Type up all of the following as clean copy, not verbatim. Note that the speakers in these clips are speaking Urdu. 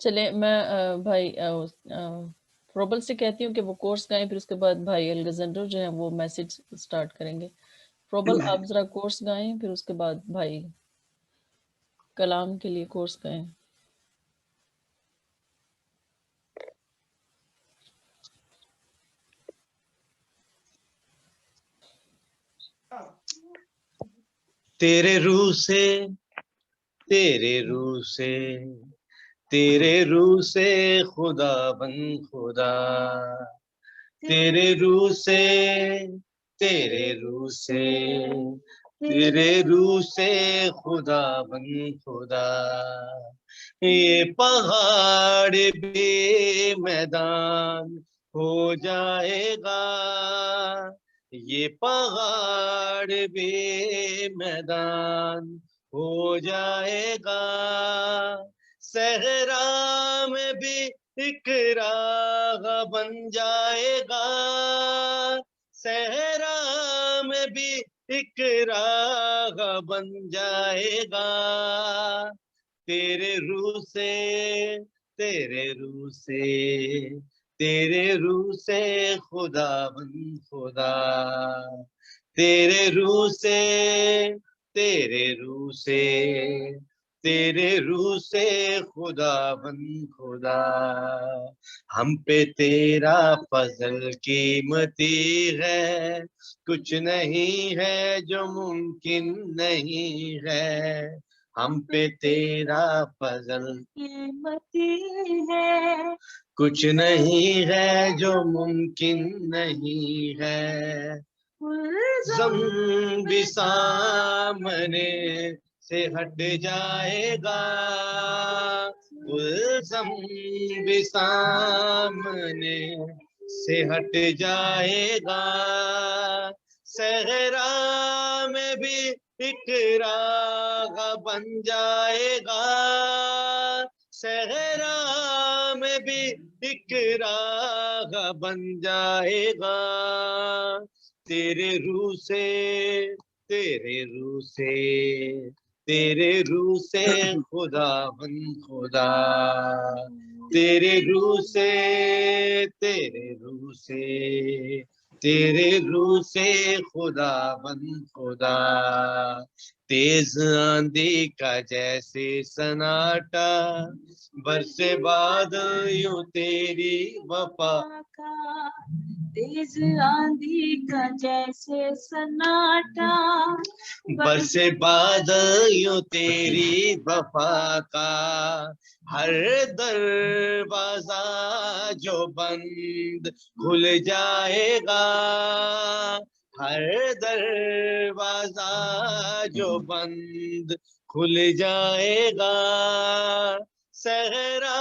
چلیں میں بھائی پروبل سے کہتی ہوں کہ وہ کورس گائیں، پھر اس کے بعد بھائی الگزینڈر جو ہیں وہ میسج سٹارٹ کریں گے. پروبل آپ ذرا کورس گائیں، پھر اس کے بعد بھائی کلام کے لیے کورس گائیں. تیرے روح سے، تیرے روح سے، تیرے روح سے خدا بن خدا، تیرے روح سے، تیرے روح سے، تیرے روح سے خدا بن خدا. یہ پہاڑ بھی میدان ہو جائے گا، یہ پہاڑ بھی میدان ہو جائے گا، صحرا میں بھی ایک راہ بن جائے گا، صحرا میں بھی ایک راہ بن جائے گا. تیرے روح سے، تیرے روح سے، تیرے روح سے خدا بن خدا، تیرے روح سے، تیرے روح سے، تیرے روح سے خدا بن خدا. ہم پہ تیرا فضل قیمتی ہے، کچھ نہیں ہے جو ممکن نہیں ہے. ہم پہ تیرا فضل قیمتی ہے، کچھ نہیں ہے جو ممکن نہیں ہے. الزم بھی سامنے سے ہٹ جائے گا، الزم بھی سامنے سے ہٹ جائے گا، صحرا میں بھی ایک راہ بن جائے گا، صحرا میں بھی ایک راہ بن جائے گا. تیرے روح سے، تیرے روح سے، تیرے روح سے خدا بن خدا، تیرے روح سے، تیرے روح سے، تیرے روح سے خدا بن خدا. تیز آندھی کا جیسے سناٹا، برسے بعد یوں تیری وفا کا، تیز آندھی کا جیسے سناٹا، برسے بعد یوں تیری وفا کا. ہر دروازہ جو بند کھل جائے گا، ہر دروازہ جو بند کھل جائے گا، صحرا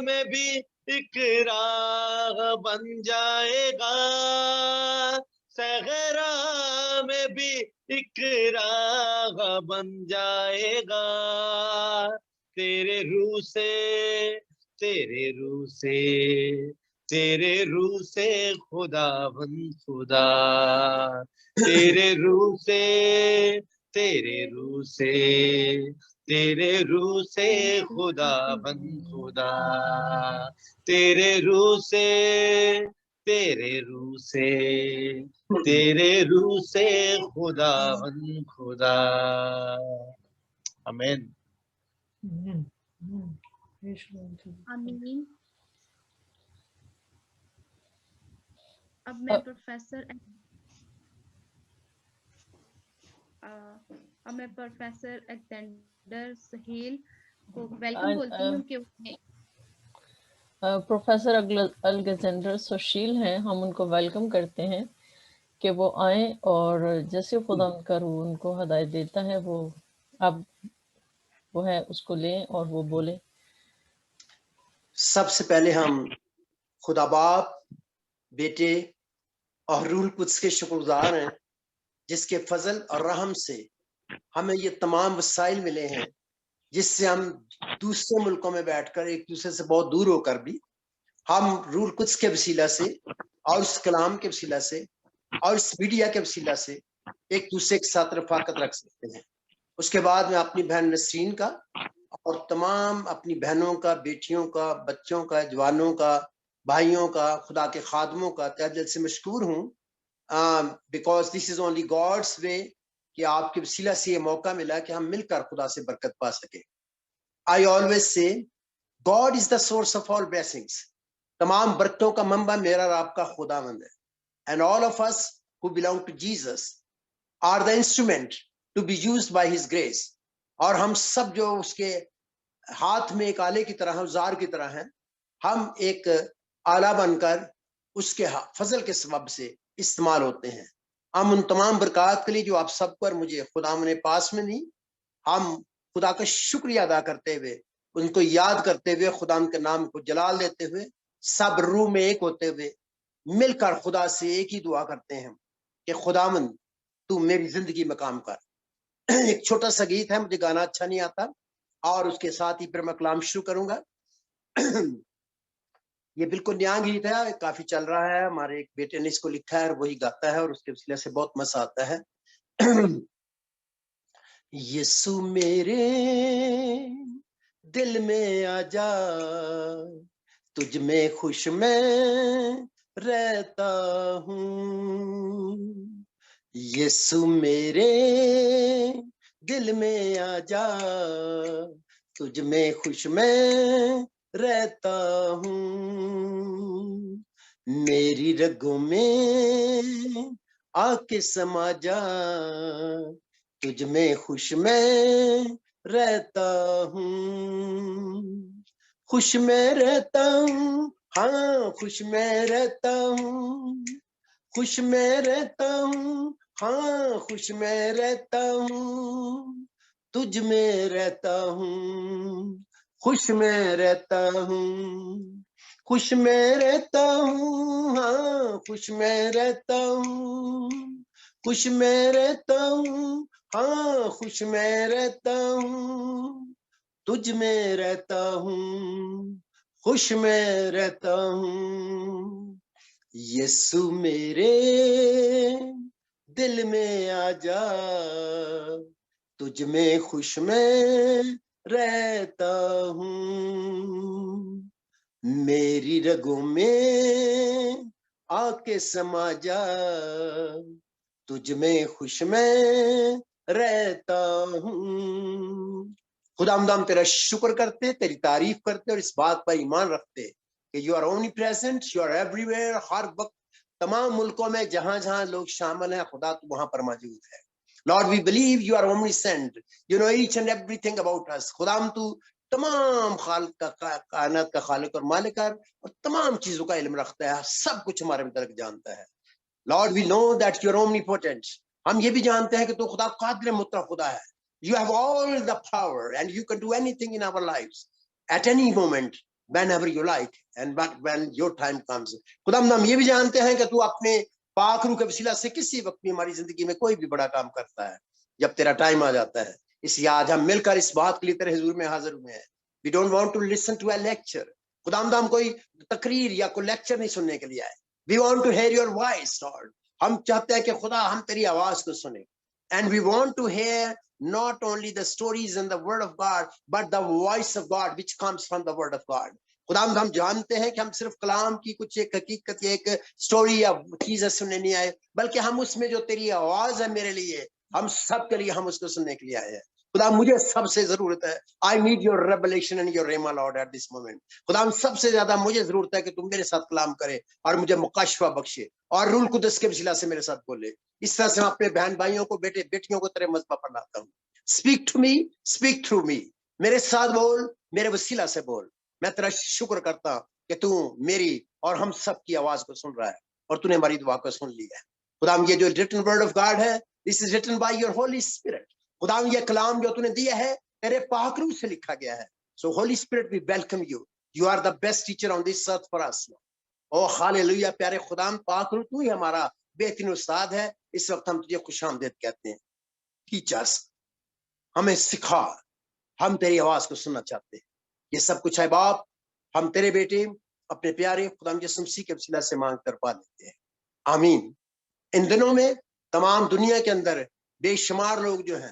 میں بھی ایک راہ بن جائے گا، صحرا میں بھی ایک راہ بن جائے گا. تیرے روح سے، تیرے روح سے، تیرے روح سے خدا بن خدا، تیرے روح سے، تیرے روح سے، تیرے روح سے خدا بن خدا، تیرے روح سے، تیرے روح سے، تیرے روح سے خدا بن خدا. آمین. آمین. اب میں پروفیسر الیگزینڈر سہیل کو ویلکم بولتی ہوں کہ پروفیسر الگزینڈر سوشیل ہیں، ہم ان کو ویلکم کرتے ہیں کہ وہ آئیں اور جیسے خدا ان کا روح ان کو ہدایت دیتا ہے وہ اب وہ ہے اس کو لیں اور وہ بولیں. سب سے پہلے ہم خدا باپ، بیٹے اور روح القدس کے شکر گزار ہیں، جس کے فضل اور رحم سے ہمیں یہ تمام وسائل ملے ہیں، جس سے ہم دوسرے ملکوں میں بیٹھ کر ایک دوسرے سے بہت دور ہو کر بھی ہم روح القدس کے وسیلہ سے اور اس کلام کے وسیلہ سے اور اس میڈیا کے وسیلہ سے ایک دوسرے کے ساتھ رفاقت رکھ سکتے ہیں. اس کے بعد میں اپنی بہن نسرین کا اور تمام اپنی بہنوں کا، بیٹیوں کا، بچوں کا، جوانوں کا، بھائیوں کا، خدا کے خادموں کا تہ دل سے مشکور ہوں، because this is only God's way, کہ آپ کے وسیلہ سے یہ موقع ملا کہ ہم مل کر خدا سے برکت پا سکیں۔ I always say God is the source of all blessings, تمام برکتوں کا منبع میرا اور آپ کا خداوند ہے، and all of us who belong to Jesus are the instrument to be used by his grace، اور ہم سب جو اس کے ہاتھ میں ایک آلے کی طرح، اوزار کی طرح ہیں، ہم ایک آلہ بن کر اس کے فضل کے سبب سے استعمال ہوتے ہیں۔ ہم ان تمام برکات کے لیے جو آپ سب پر مجھے خدا نے پاس میں دی، ہم خدا کا شکریہ ادا کرتے ہوئے، ان کو یاد کرتے ہوئے، خدا ان کے نام کو جلال دیتے ہوئے، سب روح میں ایک ہوتے ہوئے مل کر خدا سے ایک ہی دعا کرتے ہیں کہ خداوند تو میری زندگی میں کام کر۔ ایک چھوٹا سا گیت ہے، مجھے گانا اچھا نہیں آتا، اور اس کے ساتھ ہی پھر میں کلام شروع کروں گا۔ یہ بالکل نیا گیت ہے، کافی چل رہا ہے، ہمارے ایک بیٹے نے اس کو لکھا ہے اور وہی گاتا ہے، اور اس کے وسیلے سے بہت مزہ آتا ہے۔ یسوع میرے دل میں آ جا، تجھ میں خوش میں رہتا ہوں، یسوع میرے دل میں آ جا، تجھ میں خوش میں رہتا ہوں، میری رگوں میں آ کے سما جا، تجھ میں خوش میں رہتا ہوں، خوش میں رہتا ہوں، ہاں خوش میں رہتا ہوں، خوش میں رہتا ہوں، ہاں خوش میں رہتا ہوں، تجھ میں رہتا ہوں، خوش میں رہتا ہوں، خوش میں رہتا ہوں، ہاں خوش میں رہتا ہوں، خوش میں رہتا ہوں، ہاں خوش میں رہتا ہوں، تجھ میں رہتا ہوں، خوش میں رہتا ہوں، یسوع میرے دل میں آ جا، تجھ میں خوش میں رہتا ہوں، میری رگوں میں آ کے سما جا، تجھ میں خوش میں رہتا ہوں۔ خداوند ہم تیرا شکر کرتے، تیری تعریف کرتے، اور اس بات پر ایمان رکھتے کہ you are only present, you are everywhere, ہر وقت تمام ملکوں میں جہاں جہاں لوگ شامل ہیں، خدا تو وہاں پر موجود ہے۔ Lord, we believe you are omniscient. You know each and everything about us. خداوند تو تمام خالق کا، کائنات کا خالق اور مالک ہے، اور تمام چیزوں کا علم رکھتا ہے، سب کچھ ہمارے متعلق جانتا ہے۔ Lord, we know that you are omnipotent. ہم یہ بھی جانتے ہیں کہ تو خدا قادر مطلق خدا ہے۔ You have all the power and you can do anything in our lives at any moment, whenever you like, and when your time comes. خداوند ہم یہ بھی جانتے ہیں کہ تو اپنے پاک روح کے وسیلہ سے کسی وقت بھی ہماری زندگی میں کوئی بھی بڑا کام کرتا ہے جب تیرا ٹائم آ جاتا ہے۔ اس لیے آج ہم مل کر اس بات کے لیے تیرے حضور میں حاضر ہوئے ہیں۔ We don't want to listen to a lecture. خداوند ہم کوئی تقریر یا کوئی لیکچر نہیں سننے کے لیے آئے۔ We want to hear your voice, Lord. ہم چاہتے ہیں کہ خدا ہم تیری آواز کو سنیں۔ And we want to hear not only the stories and the word of God, but the voice of God which comes from the word of God. خداوند ہم جانتے ہیں کہ ہم صرف کلام کی کچھ ایک حقیقت یا ایک سٹوری یا چیزیں سننے نہیں آئے، بلکہ ہم اس میں جو تیری آواز ہے میرے لیے، ہم سب کے لیے ہم اس کو سننے کے لیے آئے ہیں۔ خدا مجھے سب سے ضرورت ہے، I need your revelation and your rhema, Lord, at this moment. خدا سب سے زیادہ مجھے ضرورت ہے کہ تم میرے ساتھ کلام کرے اور مجھے مکاشفہ بخشے اور روح القدس کے وسیلہ سے میرے ساتھ بولے۔ اس طرح سے میں اپنے بہن بھائیوں کو، بیٹے بیٹیوں کو تیرے مذہب پر لاتا ہوں۔ Speak to me, speak through me. میرے ساتھ بول، میرے وسیلہ سے بول۔ میں تیرا شکر کرتا ہوں کہ تو میری اور ہم سب کی آواز کو سن رہا ہے، اور تو نے ہماری دعا کو سن لی ہے۔ خدا یہ جو written word of God ہے، this is written by your Holy Spirit. خدا یہ کلام جو تو نے دیا ہے تیرے پاک روح سے لکھا گیا ہے۔ So Holy Spirit, we welcome you. You are the best teacher on this earth for us. Oh hallelujah، پیارے خدا پاک روح تو ہی ہمارا بہترین استاد ہے۔ اس وقت ہم تجھے خوش آمدید کہتے ہیں۔ Teach us، ہمیں سکھا، ہم تیری آواز کو سننا چاہتے ہیں۔ یہ سب کچھ ہے باپ، ہم تیرے بیٹے اپنے پیارے خدا یسوع مسیح کے وسیلہ سے مانگ کر پا لیتے ہیں، آمین۔ ان دنوں میں تمام دنیا کے اندر بے شمار لوگ جو ہیں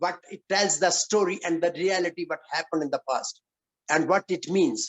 what it tells the story and the reality what happened in the past and what it means.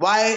Why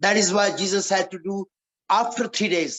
That is why Jesus had to do after 3 days.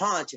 5,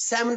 7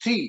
3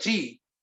3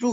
2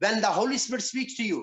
When the Holy Spirit speaks to you,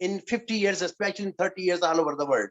in 50 years, especially in 30 years all over the world,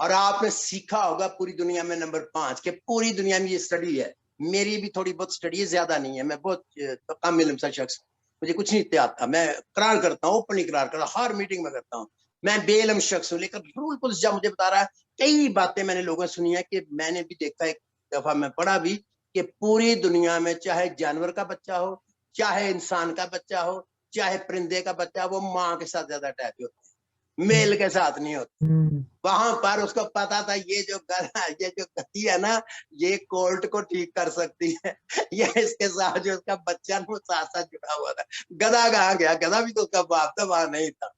اور آپ نے سیکھا ہوگا پوری دنیا میں نمبر 5 کہ پوری دنیا میں یہ اسٹڈی ہے. میری بھی تھوڑی بہت اسٹڈی ہے, زیادہ نہیں ہے, میں بہت کم علم سا شخص, مجھے کچھ نہیں آتا, میں اقرار کرتا ہوں, اوپنلی اقرار کرتا ہوں, ہر میٹنگ میں کرتا ہوں, میں بے علم شخص ہوں. لیکن رول پولیس جب مجھے بتا رہا ہے, کئی باتیں میں نے لوگوں سے سنی ہے کہ میں نے بھی دیکھا, ایک دفعہ میں پڑھا بھی کہ پوری دنیا میں چاہے جانور کا بچہ ہو, چاہے انسان کا بچہ ہو, چاہے پرندے کا بچہ, وہ ماں کے ساتھ زیادہ اٹیچ ہوتے ہیں, میل کے ساتھ نہیں ہوتے. وہاں پر اس کو پتا تھا یہ جو گدی ہے نا, یہ کولٹ کو ٹھیک کر سکتی ہے, یہ اس کے ساتھ جو اس کا بچہ وہ ساتھ ساتھ جڑا ہوا تھا. گدھا کہاں گیا؟ گدھا بھی تو اس کا باپ تھا, وہاں نہیں تھا.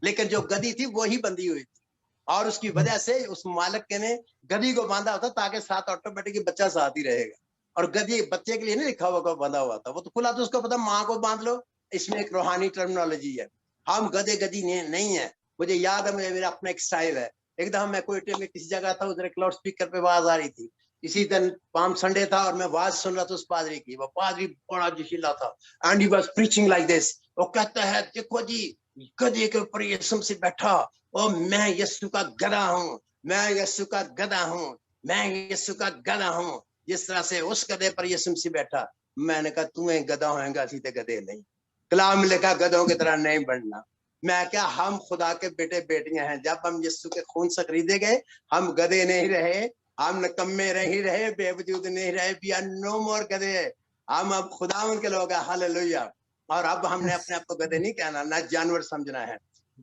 لیکن جو گدی تھی وہی بندھی ہوئی تھی, اور اس کی وجہ سے اس مالک کے نے گدی کو باندھا ہوتا تاکہ ساتھ آٹومیٹک بچہ ساتھ ہی رہے گا. اور گدی بچے کے لیے نہیں لکھا ہوا باندھا ہوا تھا, وہ تو کھلا تو اس کو پتا ماں کو باندھ لو. اس میں ایک روحانی ٹرمنالوجی ہے. ہم گدے گدی نہیں ہے. مجھے یاد ہے, مجھے میرا اپنا ایک اسٹائل ہے. ایک دفعہ میں کوئٹے میں کسی جگہ تھا, ادھر ایک لاؤڈ اسپیکر پہ آواز آ رہی تھی. اسی دن پام سنڈے تھا اور میں آواز سن رہا تھا اس پادری کی. وہ پادری بڑا جوشیلا تھا, and he was preaching like this. وہ کہتا ہے دیکھو جی, گدے کے اوپر یسوع سے بیٹھا, اور میں یسوع کا گدھا ہوں, میں یسوع کا گدھا ہوں, میں یسوع کا گدھا ہوں. جس طرح سے اس گدھے پر یسوع سے بیٹھا. میں نے کہا تمہیں گدھا ہوئے گا, سیدھے گدھے نہیں. کلام لکھا گدھوں کی طرح نہیں بننا. میں کیا, ہم خدا کے بیٹے بیٹیاں ہیں. جب ہم یسوع کے خون سے خریدے گئے, ہم گدھے نہیں رہے, ہم نکمے نہیں رہے, بے وجود نہیں رہے. We are no more گدھے. ہم اب خداوند کے لوگ ہیں. ہاللیلویا. اور اب ہم نے اپنے آپ کو گدھے نہیں کہنا, نہ جانور سمجھنا ہے.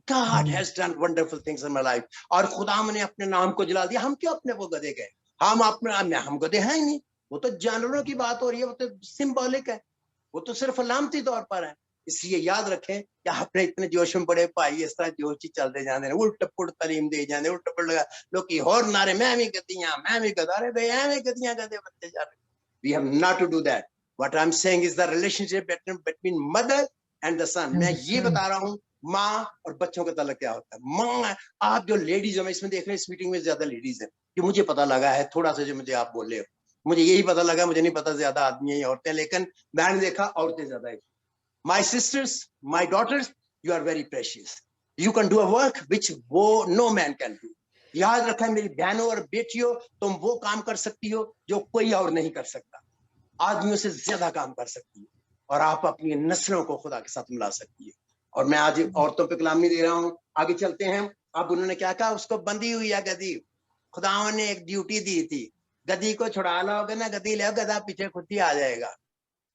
God has done wonderful things in my life. اور خدا نے اپنے نام کو جلا دیا. ہم کیوں اپنے کو گدھے گئے؟ ہم گدھے ہیں ہی نہیں. وہ تو جانوروں کی بات ہو رہی ہے, وہ تو سمبولک ہے, وہ تو صرف علامتی طور پر ہے. اس لیے یاد رکھیں کہ اپنے اتنے جوش میں بڑے بھائی اس طرح جوش ہی چلتے جانے ہیں, الٹ پلٹ تعلیم دے جانے, الٹ پلٹ لگا لوگ کی اور نعرے, میں بھی گدیاں, میں بھی گدارے بھائی, میں بھی گدیاں گدے بنتے جا رہے. We have not to do that. What I'm saying is the relationship between mother and the son. میں یہ بتا رہا ہوں ماں اور بچوں کا تعلق کیا ہوتا ہے. ماں, آپ جو لیڈیز ہو, میں اس میں دیکھ رہے ہیں اس میٹنگ میں زیادہ لیڈیز ہیں, کہ مجھے پتا لگا ہے تھوڑا سا جو مجھے آپ بول رہے ہو, مجھے یہی پتا لگا, مجھے نہیں پتا زیادہ آدمی ہیں عورتیں, لیکن میں نے دیکھا عورتیں زیادہ ہیں. My sisters, my daughters, you are very precious. You can do a work which no man can do. یاد رکھیں میری بہنوں اور بیٹیوں, تم وہ کام کر سکتی ہو جو کوئی اور نہیں کر سکتا. آدمیوں سے زیادہ کام کر سکتی ہو, اور آپ اپنی نسلوں کو خدا کے ساتھ ملا سکتی ہے. اور میں آج عورتوں پہ کلام نہیں دے رہا ہوں, آگے چلتے ہیں. اب انہوں نے کیا کہا, اس کو بندھی ہوئی ہے گدی. خداوند نے ایک ڈیوٹی دی تھی, گدی کو چھڑا لاؤ گے نا, گدی لے گدھا پیچھے خود ہی آ جائے گا.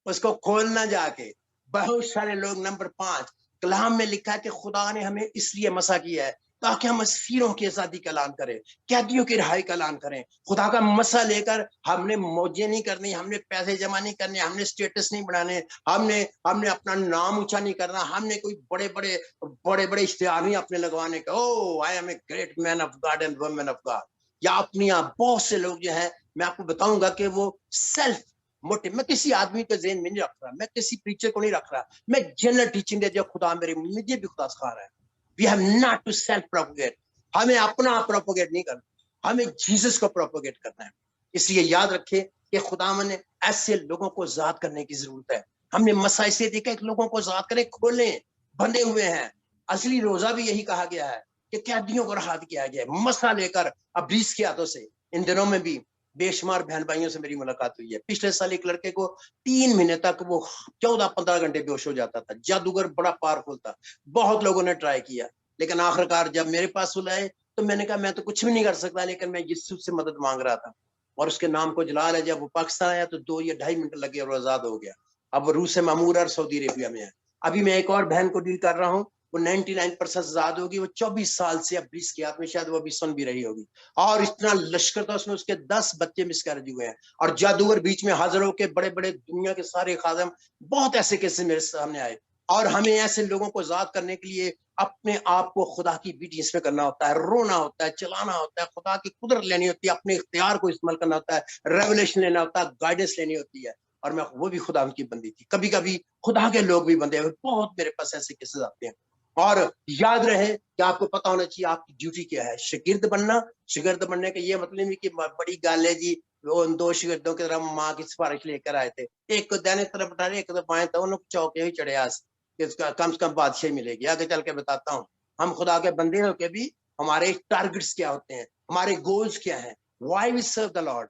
اس کو کھولنا جا کے. بہت سارے لوگ, نمبر 5 کلام میں لکھا ہے کہ خدا نے ہمیں اس لیے مسا کیا ہے تاکہ ہم اسیروں کی آزادی کا اعلان کریں, قیدیوں کی رہائی کا اعلان کریں. خدا کا مسا لے کر ہم نے موجیں نہیں کرنی, ہم نے پیسے جمع نہیں کرنے, ہم نے سٹیٹس نہیں بڑھانے, ہم نے اپنا نام اونچا نہیں کرنا, ہم نے کوئی بڑے اشتہار نہیں اپنے لگوانے کا. Oh I am a great man of God and woman of God. یا اپنی بہت سے لوگ جو ہیں, میں آپ کو بتاؤں گا کہ وہ سیلف موٹو. میں کسی آدمی کے ذہن میں نہیں رکھ رہا, میں کسی پریچر کو نہیں رکھ رہا, میں جنرل ٹیچنگ ہے جو خدا مجھے بھی خدا سکھا رہا ہے. We have not to self propagate. ہمیں اپنا پروپوگیٹ نہیں کرنا, ہمیں جیسس کو پروپوگیٹ کرنا ہے. اس لیے یاد رکھے کہ خدا نے ایسے لوگوں کو ذات کرنے کی ضرورت ہے. ہم نے مسائل سے دیکھا کہ لوگوں کو ذات کریں, کھولیں, بندے ہوئے ہیں. اصلی روزہ بھی یہی کہا گیا ہے کہ قیدیوں کو رہا کیا گیا ہے, مسا لے کر ابلیس کے ہاتھوں سے. ان دنوں میں بھی بے شمار بہن بھائیوں سے میری ملاقات ہوئی ہے. پچھلے سال ایک لڑکے کو 3 مہینے تک وہ 14-15 گھنٹے بے ہوش ہو جاتا تھا. جادوگر بڑا پاورفل تھا, بہت لوگوں نے ٹرائی کیا, لیکن آخرکار جب میرے پاس لائے تو میں نے کہا میں تو کچھ بھی نہیں کر سکتا, لیکن میں یسوع سے مدد مانگ رہا تھا, اور اس کے نام کو جلال ہے. جب وہ پاکستان آیا تو 2 یا 2.5 منٹ لگے اور آزاد ہو گیا. اب وہ روس سے مامور اور سعودی عربیہ میں ہے. ابھی میں ایک اور بہن کو ڈیل کر رہا ہوں, وہ 99% آزاد ہوگی. وہ 24 سال سے اب 20 کے ہاتھ میں, شاید وہ ابھی سن بھی رہی ہوگی. اور اتنا لشکر تھا اس میں, اس کے 10 بچے مسکیرج ہوئے ہیں. اور جادوگر بیچ میں حاضر ہو کے بڑے دنیا کے سارے خادم, بہت ایسے کیسے میرے سامنے آئے. اور ہمیں ایسے لوگوں کو ذات کرنے کے لیے اپنے آپ کو خدا کی بیٹی اس میں کرنا ہوتا ہے, رونا ہوتا ہے, چلانا ہوتا ہے, خدا کی قدرت لینی ہوتی ہے, اپنے اختیار کو استعمال کرنا ہوتا ہے, ریولیشن لینا ہوتا ہے, گائیڈنس لینی ہوتی ہے. اور میں وہ بھی خدا کی بندی تھی. کبھی کبھی خدا کے لوگ بھی بندے ہوئے, بہت میرے پاس ایسے کیسز آتے ہیں. اور یاد رہے کہ آپ کو پتا ہونا چاہیے آپ کی ڈیوٹی کیا ہے. شاگرد بننا, شاگرد بننے کا یہ مطلب نہیں کہ بڑی گال ہے جی. وہ ان 2 شاگردوں کی طرف ماں کی سفارش لے کر آئے تھے, ایک کو دائیں طرف بٹھا رہے, ایک کو بائیں طرف, انہوں کو چوکے ہی چڑھے آس کہ اس کا کم سے کم بادشاہی ملے گی. آگے چل کے بتاتا ہوں. ہم خدا کے بندے ہو کے بھی ہمارے ٹارگٹس کیا ہوتے ہیں, ہمارے گولز کیا ہیں, why we serve the lord.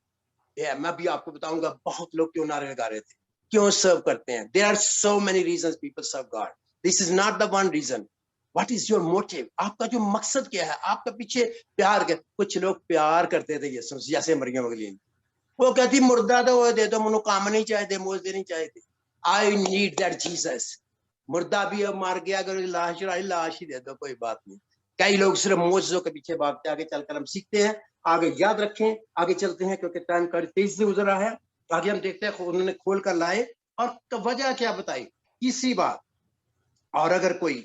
میں بھی آپ کو بتاؤں گا بہت لوگ کیوں نعرے لگا رہے تھے, کیوں سرو کرتے ہیں. There are so many reasons people serve God. This is not the one reason. What is your motive? آپ کا جو مقصد کیا ہے, آپ کا پیچھے پیار کیا. کچھ لوگ پیار کرتے تھے یسوع سے, جیسے مریم مگدلینی, وہ کہتی مردہ تو وہ دے دو, منو کام نہیں چاہے تھے, موز دینی چاہے تھے. I need that Jesus. مردہ بھی اب مار گیا, اگر لاش چڑھائی لاش ہی دے دو, کوئی بات نہیں. کئی لوگ صرف معجزوں کے پیچھے بھاگتے, آگے چل کر ہم سیکھتے ہیں, آگے یاد رکھیں, آگے چلتے ہیں, کیونکہ ٹائم کا تیزی سے گزر رہا ہے. آگے ہم دیکھتے ہیں انہوں نے کھول کر لائے, اور وجہ کیا بتائی, تیسری بات. اور اگر کوئی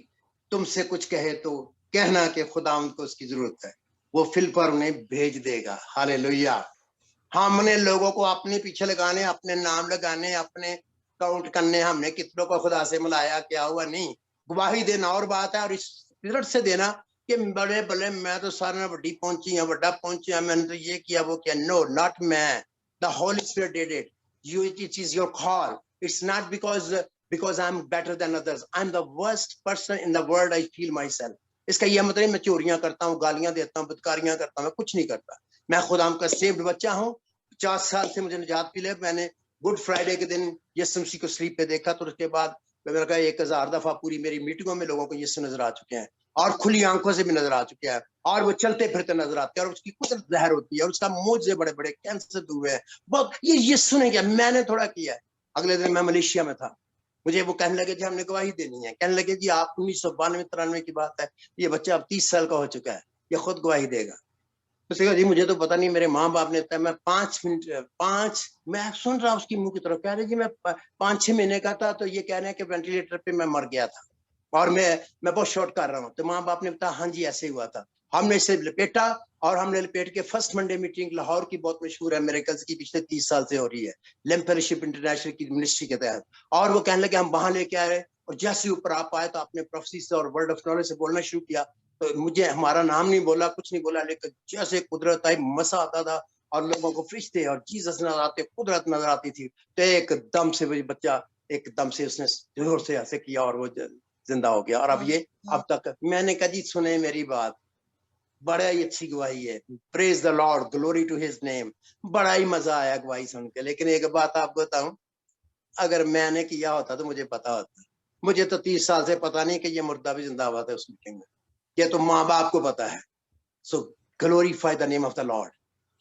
تم سے کچھ کہے تو کہنا کہ خدا ان کو اس کی ضرورت ہے, وہ فل پر انہیں بھیج دے گا. ہاللیلویا. ہم نے لوگوں کو اپنے پیچھے لگانے, اپنے نام لگانے, اپنے کاؤنٹ کرنے, ہم نے کتنوں کو خدا سے ملایا, کیا ہوا نہیں. گواہی دینا اور بات ہے, اور اس اسپرٹ سے دینا کہ بڑے بڑے میں تو سارے میں بڑی پہنچی ہوں, بڑا پہنچی ہوں, میں نے تو یہ کیا وہ کیا. نو, ناٹ میں. The Holy Spirit did it. You, it is your call. It's not because I'm better than others. I'm the worst person in the world. I feel myself. اس کا یہ مطلب میں چوریاں کرتا ہوں, گالیاں دیتا ہوں, بدکاریاں کرتا ہوں, میں کچھ نہیں کرتا. میں خدا کا سیوڈ بچہ ہوں. 50 سال سے مجھے نجات ملے. میں نے گڈ فرائیڈے کے دن یسوع مسیح کو سلیپ پہ دیکھا, تو اس کے بعد میں نے کہا 1000 دفعہ پوری میری میٹنگوں میں لوگوں کو یسوع نظر آ چکے ہیں, اور کھلی آنکھوں سے بھی نظر آ چکے ہیں, اور وہ چلتے پھرتے نظر آتے ہیں, اور اس کی قدرت ظاہر ہوتی ہے, اور اس کا معجزے بڑے بڑے کینسر ہوئے ہیں. بہت یہ یسوع نے کیا, میں نے تھوڑا کیا ہے. اگلے دن میں ملیشیا میں تھا, مجھے وہ کہنے لگے کہ ہم نے گواہی دینی ہے. کہنے لگے کہ آپ 1992-93 کی بات ہے, یہ بچہ اب 30 سال کا ہو چکا ہے, یہ خود گواہی دے گا. اس نے کہا جی مجھے تو پتا نہیں, میرے ماں باپ نے. میں 5 منٹ میں سن رہا اس کی منہ کی طرف, کہہ رہے جی میں 5-6 مہینے کا تھا, تو یہ کہہ رہے ہیں کہ وینٹیلیٹر پہ میں مر گیا تھا, اور میں بہت شارٹ کر رہا ہوں. تو ماں باپ نے بتایا ہاں جی ایسے ہی ہوا تھا. ہم نے اسے لپیٹا, اور ہم نے لپیٹ کے فرسٹ منڈے میٹنگ لاہور کی بہت مشہور ہے, میریکلز کی, پچھلے 30 سال سے ہو رہی ہے, لیم فیلوشپ انٹرنیشنل کی منسٹری کے تحت. اور وہ کہنے لگے ہم وہاں لے کے آئے, اور جیسے اوپر آپ آئے تو آپ نے پروفیسی سے اور ورڈ آف نالج سے بولنا شروع کیا. تو مجھے ہمارا نام نہیں بولا, کچھ نہیں بولا, لیکن جیسے قدرت آئی, مسا آتا تھا, اور لوگوں کو فرشتے اور جیسس نظر آتے, قدرت نظر آتی تھی. تو ایک دم سے وہ بچہ ایک دم سے اس نے زور سے ایسے کیا, اور وہ زندہ ہو گیا. اور اب یہ اب تک میں نے کہا جی سنے میری بات, بڑا ہی اچھی گواہی ہے. Praise the Lord, glory to his name. بڑا ہی مزہ آیا گواہی سن کے. لیکن ایک بات آپ کو بتاؤں, اگر میں نے کیا ہوتا تو مجھے پتا ہوتا. مجھے تو 30 سال سے پتا نہیں کہ یہ مردہ بھی زندہ ہوا تھا اس میٹنگ میں. یہ تو ماں باپ کو پتا ہے. So glorify the name of the Lord.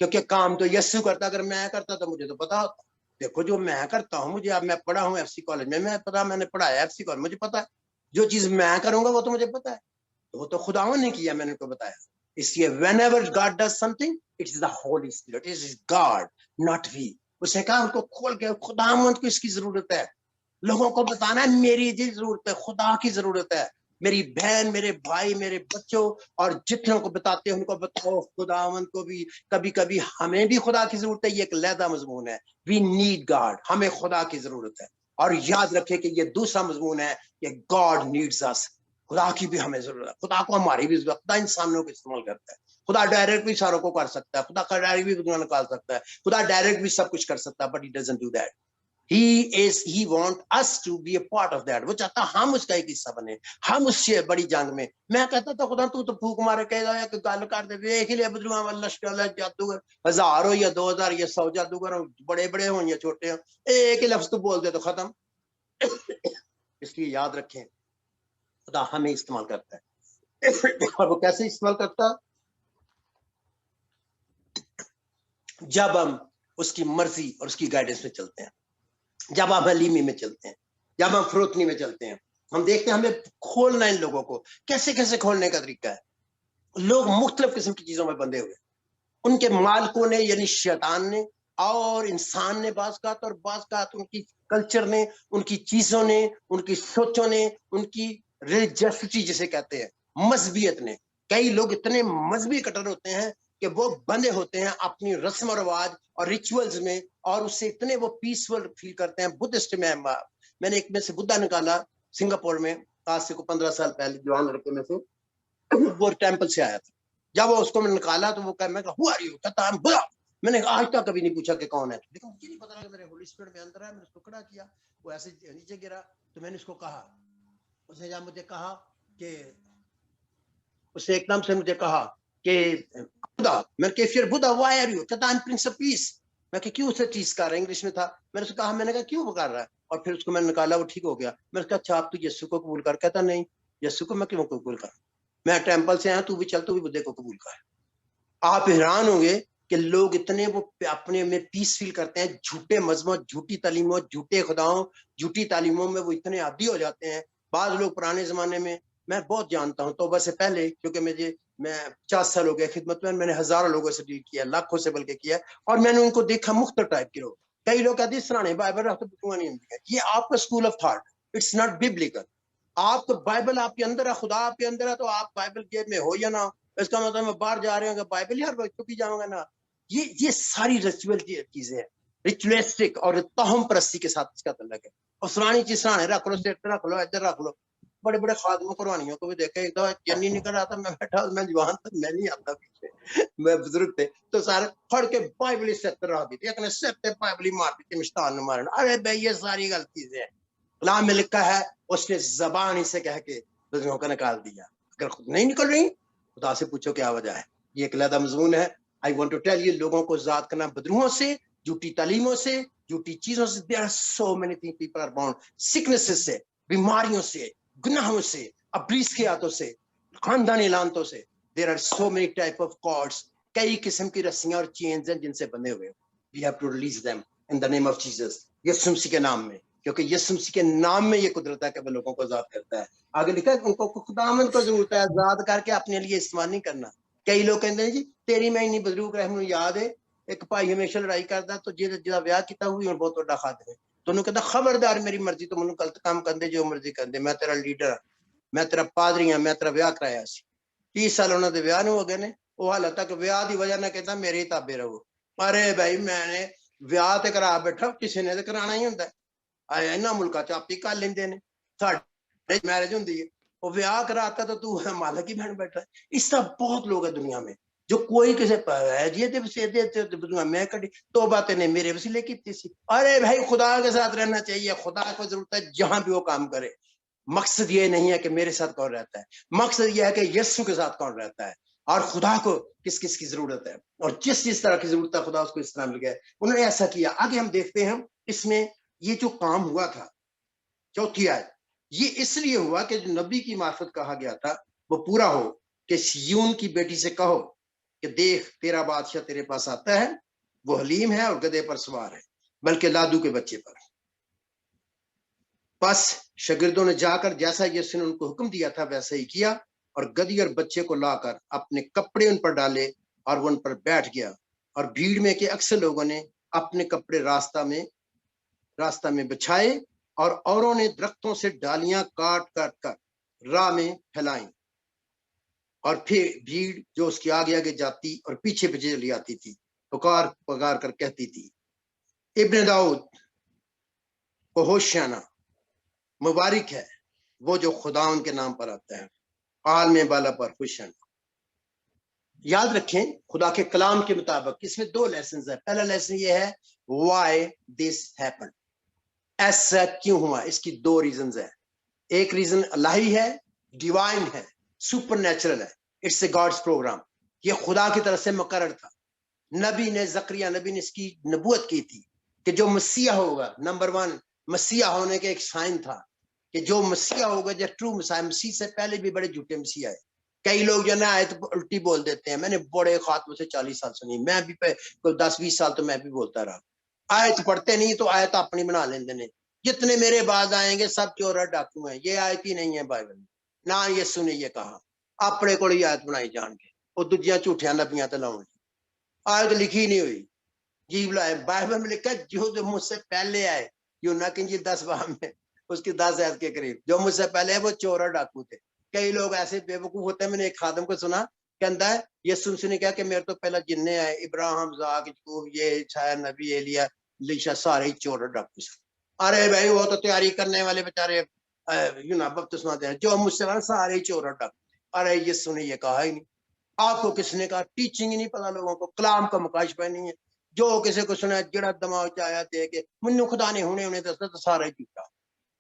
کیونکہ کام تو یسوع کرتا, اگر میں کرتا تو مجھے تو پتا ہوتا. دیکھو جو میں کرتا ہوں, مجھے اب میں پڑھا ہوں ایف سی کالج میں پتا, میں نے پڑھایا ایف سی کالج, مجھے پتا ہے. جو چیز میں کروں گا وہ تو مجھے پتا ہے, وہ تو خداوند نے کیا, میں نے کو بتایا. اس لیے whenever God does something, it is the Holy Spirit, it is God, not we. اس نے کہا ان کو کھول کے, خداوند کو اس کی ضرورت ہے. لوگوں کو بتانا ہے میری جی ضرورت ہے, خدا کی ضرورت ہے. میری بہن, میرے بھائی, میرے بچوں, اور جتنوں کو بتاتے ہیں ان کو بتاؤ خداوند کو بھی. کبھی کبھی ہمیں بھی خدا کی ضرورت ہے. یہ ایک علیحدہ مضمون ہے. We need God, ہمیں خدا کی ضرورت ہے. اور یاد رکھے کہ یہ دوسرا مضمون ہے کہ God needs us. خدا کی بھی ہمیں ضرورت ہے, خدا کو ہماری بھی ضرورت. خدا انسانوں کو استعمال کرتا ہے. خدا ڈائریکٹ بھی ساروں کو کر سکتا ہے, خدا کا ڈائریکٹ بھی دنیا نکال سکتا ہے, خدا ڈائریکٹ بھی سب کچھ کر سکتا ہے, but he doesn't do that. He want us to be a part of that. وہ چاہتا ہم اس کا ایک حصہ بنے, ہم اس سے بڑی جنگ میں. میں کہتا تھا خدا تو پھوک مارے کہے گا کہ گل کر دے, ایک ہی لے بدلو اللہ جادوگر 1000 ہو یا 2000 یا 100 جادوگر ہو, بڑے بڑے ہوں یا چھوٹے ہوں, ایک ہی لفظ تو بول دے تو ختم. اس لیے یاد رکھیں خدا ہمیں استعمال کرتا ہے. اور وہ کیسے استعمال کرتا, جب ہم اس کی مرضی اور اس کی گائیڈنس میں چلتے ہیں, جب ہم حلیمی میں چلتے ہیں, جب ہم فروتنی میں چلتے ہیں. ہم دیکھتے ہیں ہمیں کھولنا ان لوگوں کو, کیسے کیسے کھولنے کا طریقہ ہے. لوگ مختلف قسم کی چیزوں میں بندھے ہوئے, ان کے مالکوں نے یعنی شیطان نے اور انسان نے بعض کا, اور بعض کا ان کی کلچر نے, ان کی چیزوں نے, ان کی سوچوں نے, ان کی ریلیجسٹی جسے کہتے ہیں, مذہبیت نے. کئی لوگ اتنے مذہبی کٹر ہوتے ہیں کہ وہ بندے ہوتے ہیں اپنی رسم و رواج اور ریچولز میں, اور اس سے اتنے وہ پیسفل فیل کرتے ہیں. بدھسٹ میں نے ایک میں سے بدھا نکالا سنگاپور میں, آج سے 15 سال پہلے, جوان لڑکے میں سے, وہ ٹیمپل سے آیا تھا. جب وہ اس کو میں نکالا تو وہ میں کہا ہو آر یو, کہتا ہے بدھا. میں نے آج تک کبھی نہیں پوچھا کہ کون ہے, لیکن مجھے نہیں پتا کہ میرے ہولی اسپرٹ میں اندر ہے. میں نے اس کو کھڑا کیا, وہ ایسے نیچے گرا, تو میں نے اس کو کہا, اس نے جب مجھے کہا کہ اس نے ایک دم سے مجھے کہا کہ خدا، میں کہ پھر خدا وائی آر یو، کہتا ہے پرنس آف پیس. میں کہ کیوں سے چیز کر رہا ہے، انگلش میں تھا. میں نے اس کو کہا، میں نے کہا کیوں کر رہا ہے، اور پھر اس کو میں نے نکالا، وہ ٹھیک ہو گیا. میں نے کہا اچھا آپ تو یسوع کو قبول کر. کہتا نہیں، یسوع کو میں کیوں قبول کر، میں ٹیمپل سے آیا، تو بھی چل، تو بھی بدھے کو قبول کر. آپ حیران ہوں گے کہ لوگ اتنے وہ اپنے میں پیس فیل کرتے ہیں، جھوٹے مذہبوں، جھوٹی تعلیموں، جھوٹے خداؤں، جھوٹی تعلیموں میں وہ اتنے عادی ہو جاتے ہیں. بعض لوگ پرانے زمانے میں بہت جانتا ہوں، توبہ سے پہلے، کیونکہ میں 50 سال ہو گئے خدمت میں نے ہزاروں لوگوں سے ڈیل کیا، لاکھوں سے بلکہ کیا، اور میں نے ان کو دیکھا مختلف ٹائپ کے لوگ. کئی لوگ کہتے ہیں سرانے بائبل رکھ تو نہیں ہوتی ہے. یہ آپ کا school of thought, it's not biblical. آپ تو بائبل آپ کے اندر ہے، خدا آپ کے اندر ہے، تو آپ بائبل جیب میں ہو یا نہ ہو، اس کا مطلب میں باہر جا رہے ہوں گا بائبل ہر وقت چکی جاؤں گا نا. یہ ساری ریچول چیزیں ہیں، ریچولیسٹک اور توہم پرستی کے ساتھ اس کا تعلق ہے. اور سرانی چیز سرانے رکھ لو، سیٹ رکھ لو، ادھر رکھ لو. بڑے بڑے خادموں قربانیوں کو بھی دیکھا، ایک دفعہ جنی نکل رہا تھا، میں بیٹھا، میں جوان تھا، میں نہیں آتا پیچھے، میں بزرگ تھے، تو سارے پھڑ کے بائبلی سیٹ رکھ دی تھی، ایک نے سیٹ پہ بائبلی مار دی تھی، مشتان نے مارنا. ارے بھائی یہ ساری غلط چیزیں ہیں. کلام میں لکھا ہے، اس نے زبان ہی سے کہہ کے بزرگوں کو نکال دیا. اگر خود نہیں نکل رہی، خدا سے پوچھو کیا وجہ ہے. یہ ایک علیحدہ مضمون ہے. I want to tell you، لوگوں کو ذات کرنا بدروہوں سے، جھوٹی تعلیموں سے، جھوٹی چیزوں سے. There are so many things people are bound. sicknesses سے، بیماریوں سے، گناہوں سے، ابلیس کے ہاتھوں سے، خاندانی لعنتوں سے. There are so many type of cords. کئی قسم کی رسیاں اور چینز ہیں جن سے بندھے ہوئے. We have to release them in the name of Jesus. یسوع مسیح کے نام میں، کیونکہ یسوع مسیح کے نام میں یہ قدرت ہے کہ وہ لوگوں کو آزاد کرتا ہے. آگے لکھا ہے ان کو خداوند کو ضرورت ہے آزاد کر کے اپنے لیے استعمال نہیں کرنا. کئی لوگ کہتے ہیں جی تیری میں نہیں بزرگ رہے، مجھے یاد ہے ایک بھائی ہمیشہ لڑائی کرتا تو جہاں ویاہ کیتا ہوئی اور بہت بڑا خادم ہے، تو انہوں کہتا خبردار میری مرضی، تو منو غلط کام کردے جو مرضی کردے، میں تیرا لیڈر ہاں، میں تیرا پادری ہاں، میں تیرا ویاہ کرایا سی. 30 سال انہوں نے ویاہ نہیں ہو گئے نے، وہ حالت تک ویاہ دی وجہ نہ کہتا میرے تابع رہو. ارے بھائی میں نے ویاہ تے کرا بیٹھا، کسی نے تے کرانا ہی ہوندا ہے. آیا انہاں ملکاں چ آپ ہی کر لیندے نے، ساڈے میرج ہوندی ہے، وہ ویاہ کراتا تو مالک ہی بن بیٹھا ہے. اس طرح بہت لوگ ہیں دنیا میں جو کوئی کسی میں کٹی توبہ نے میرے وسیلے کی تھی. ارے بھائی خدا کے ساتھ رہنا چاہیے، خدا کو ضرورت ہے جہاں بھی وہ کام کرے. مقصد یہ نہیں ہے کہ میرے ساتھ کون رہتا ہے، مقصد یہ ہے کہ یسوع کے ساتھ کون رہتا ہے، اور خدا کو کس کس کی ضرورت ہے، اور جس طرح کی ضرورت ہے خدا اس کو اس طرح مل گیا. انہوں نے ایسا کیا. آگے ہم دیکھتے ہیں اس میں یہ جو کام ہوا تھا، چوتھی آیت، یہ اس لیے ہوا کہ جو نبی کی معرفت کہا گیا تھا وہ پورا ہو کہ سیون کی بیٹی سے کہو کہ دیکھ تیرا بادشاہ تیرے پاس آتا ہے، وہ حلیم ہے اور گدھے پر سوار ہے، بلکہ لادو کے بچے پر. بس شاگردوں نے جا کر جیسا یسوع نے ان کو حکم دیا تھا ویسا ہی کیا، اور گدھی اور بچے کو لا کر اپنے کپڑے ان پر ڈالے اور وہ ان پر بیٹھ گیا. اور بھیڑ میں کے اکثر لوگوں نے اپنے کپڑے راستہ میں بچھائے، اور اوروں نے درختوں سے ڈالیاں کاٹ کاٹ کر راہ میں پھیلائیں. اور پھر بھیڑ جو اس کے آگے آگے جاتی اور پیچھے پیچھے چلی آتی تھی، پکار پکار کر کہتی تھی ابن داؤد کو ہوشیانہ، مبارک ہے وہ جو خدا ان کے نام پر آتا ہے، عالم بالا پر ہوشیانہ. یاد رکھیں خدا کے کلام کے مطابق اس میں 2 لیسنز ہیں. پہلا لیسن یہ ہے وائی دس ہیپن، ایسا کیوں ہوا. اس کی 2 ریزنز ہیں. ایک ریزن الہی ہے، ڈیوائن ہے، سپر نیچرل ہے، اٹس اے گاڈس پروگرام. یہ خدا کی طرف سے مقرر تھا. نبی نے زکریا نبی نے اس کی نبوت کی تھی کہ جو مسیح ہوگا، نمبر 1 مسیح ہونے کے ایک سائن تھا کہ جو مسیح ہوگا، جو ٹرو مسیح. مسیح سے پہلے بھی بڑے جھوٹے مسیح آئے. کئی لوگ جو نا آیت الٹی بول دیتے ہیں. میں نے بڑے خاتموں سے 40 سال سنی، میں بھی 10-20 سال تو میں بھی بولتا رہا. آیت پڑھتے نہیں تو آیت اپنی بنا لیندے نے. جتنے میرے بعد آئیں گے سب چور اور ڈاکو ہیں. یہ آیت ہی نہیں ہے بائبل میں، نہ یسوع نے یہ کہا. اپنے کو ہی آیت بنائی جان کے، وہ دوجیاں جھوٹیاں نبیاں تے لاؤں گی. آیت لکھی نہیں ہوئی جی بلائے. بائبل میں لکھا جو مجھ سے پہلے آئے، یونا کی 10 باب میں اس کی 10 آیت کے قریب، جو مجھ سے پہلے وہ چور اور ڈاکو تھے. کئی لوگ ایسے بے وقوف ہوتے ہیں. میں نے ایک خادم کو سنا کہتا ہے یسوع نے کہا کہ میرے تو پہلا جننے آئے، ابراہیم، اسحاق، یعقوب، یہ چھایا نبی ایلیا لیشا، سارے ہی چور اور ڈاکو. ارے بھائی وہ تو تیاری کرنے والے بیچارے بپتسمہ دے، جو مجھ سے سارے ہی چور اور ڈاکو. ارے یسوع نے یہ کہا ہی نہیں. آپ کو کس نے کہا؟ ٹیچنگ ہی نہیں پتا لوگوں کو، کلام کا مکاشفہ نہیں ہے. جو کسی کو سنا جڑا دماغ چایا دے کے منو خدا نے ہونے دستا تو سارا ہی جھوٹا،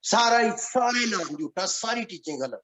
سارے نام جھوٹا، ساری ٹیچنگ غلط.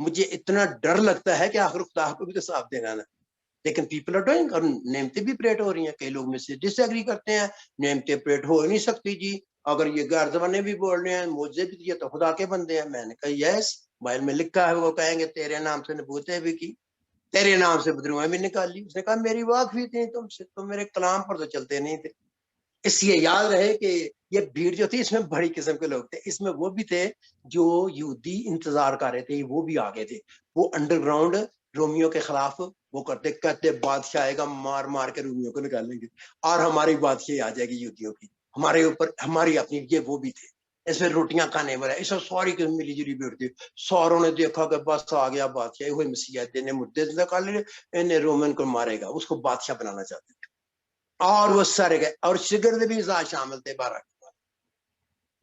مجھے اتنا ڈر لگتا ہے کہ آخر خدا کو بھی تو صاف دینا نا. لیکن پیپل آر ڈوئنگ, اور نعمتیں بھی پریٹ ہو رہی ہیں. کئی لوگ میں سے ڈس ایگری کرتے ہیں, نعمتیں پریٹ ہو نہیں سکتی جی, اگر یہ غیر زبانیں بھی بول رہے ہیں, معجزے بھی دیے تو خدا کے بندے ہیں. میں نے کہا یس, بائبل میں لکھا ہے, وہ کہیں گے تیرے نام سے نبوتیں بھی کی, تیرے نام سے بدروہیں بھی نکال لی. اس نے کہا میری واقفی تھی تم سے, تم میرے کلام پر تو چلتے نہیں تھے. اس لیے یاد رہے کہ یہ بھیڑ جو تھی اس میں بڑی قسم کے لوگ تھے. اس میں وہ بھی تھے جو یہودی انتظار کر رہے تھے, وہ بھی آگے تھے. وہ انڈر گراؤنڈ رومیو کے خلاف وہ کرتے, کہتے بادشاہ آئے گا مار مار کے رومیو کو نکالیں گے, اور ہماری بادشاہی آ جائے گی یہودیوں کی ہمارے اوپر, ہماری اپنی. یہ وہ بھی تھے. اس میں روٹیاں کھانے والے, اس میں ساری قسم ملی جلی بھیڑ تھی. ساروں نے دیکھا کہ بس آ گیا بادشاہ, وہی مسیح نے مردے سے نکال لے, انہیں رومن کو مارے گا, اس کو بادشاہ بنانا چاہتے تھے. اور وہ سارے گئے, اور شگرد بھی شامل تھے 12 کے بعد.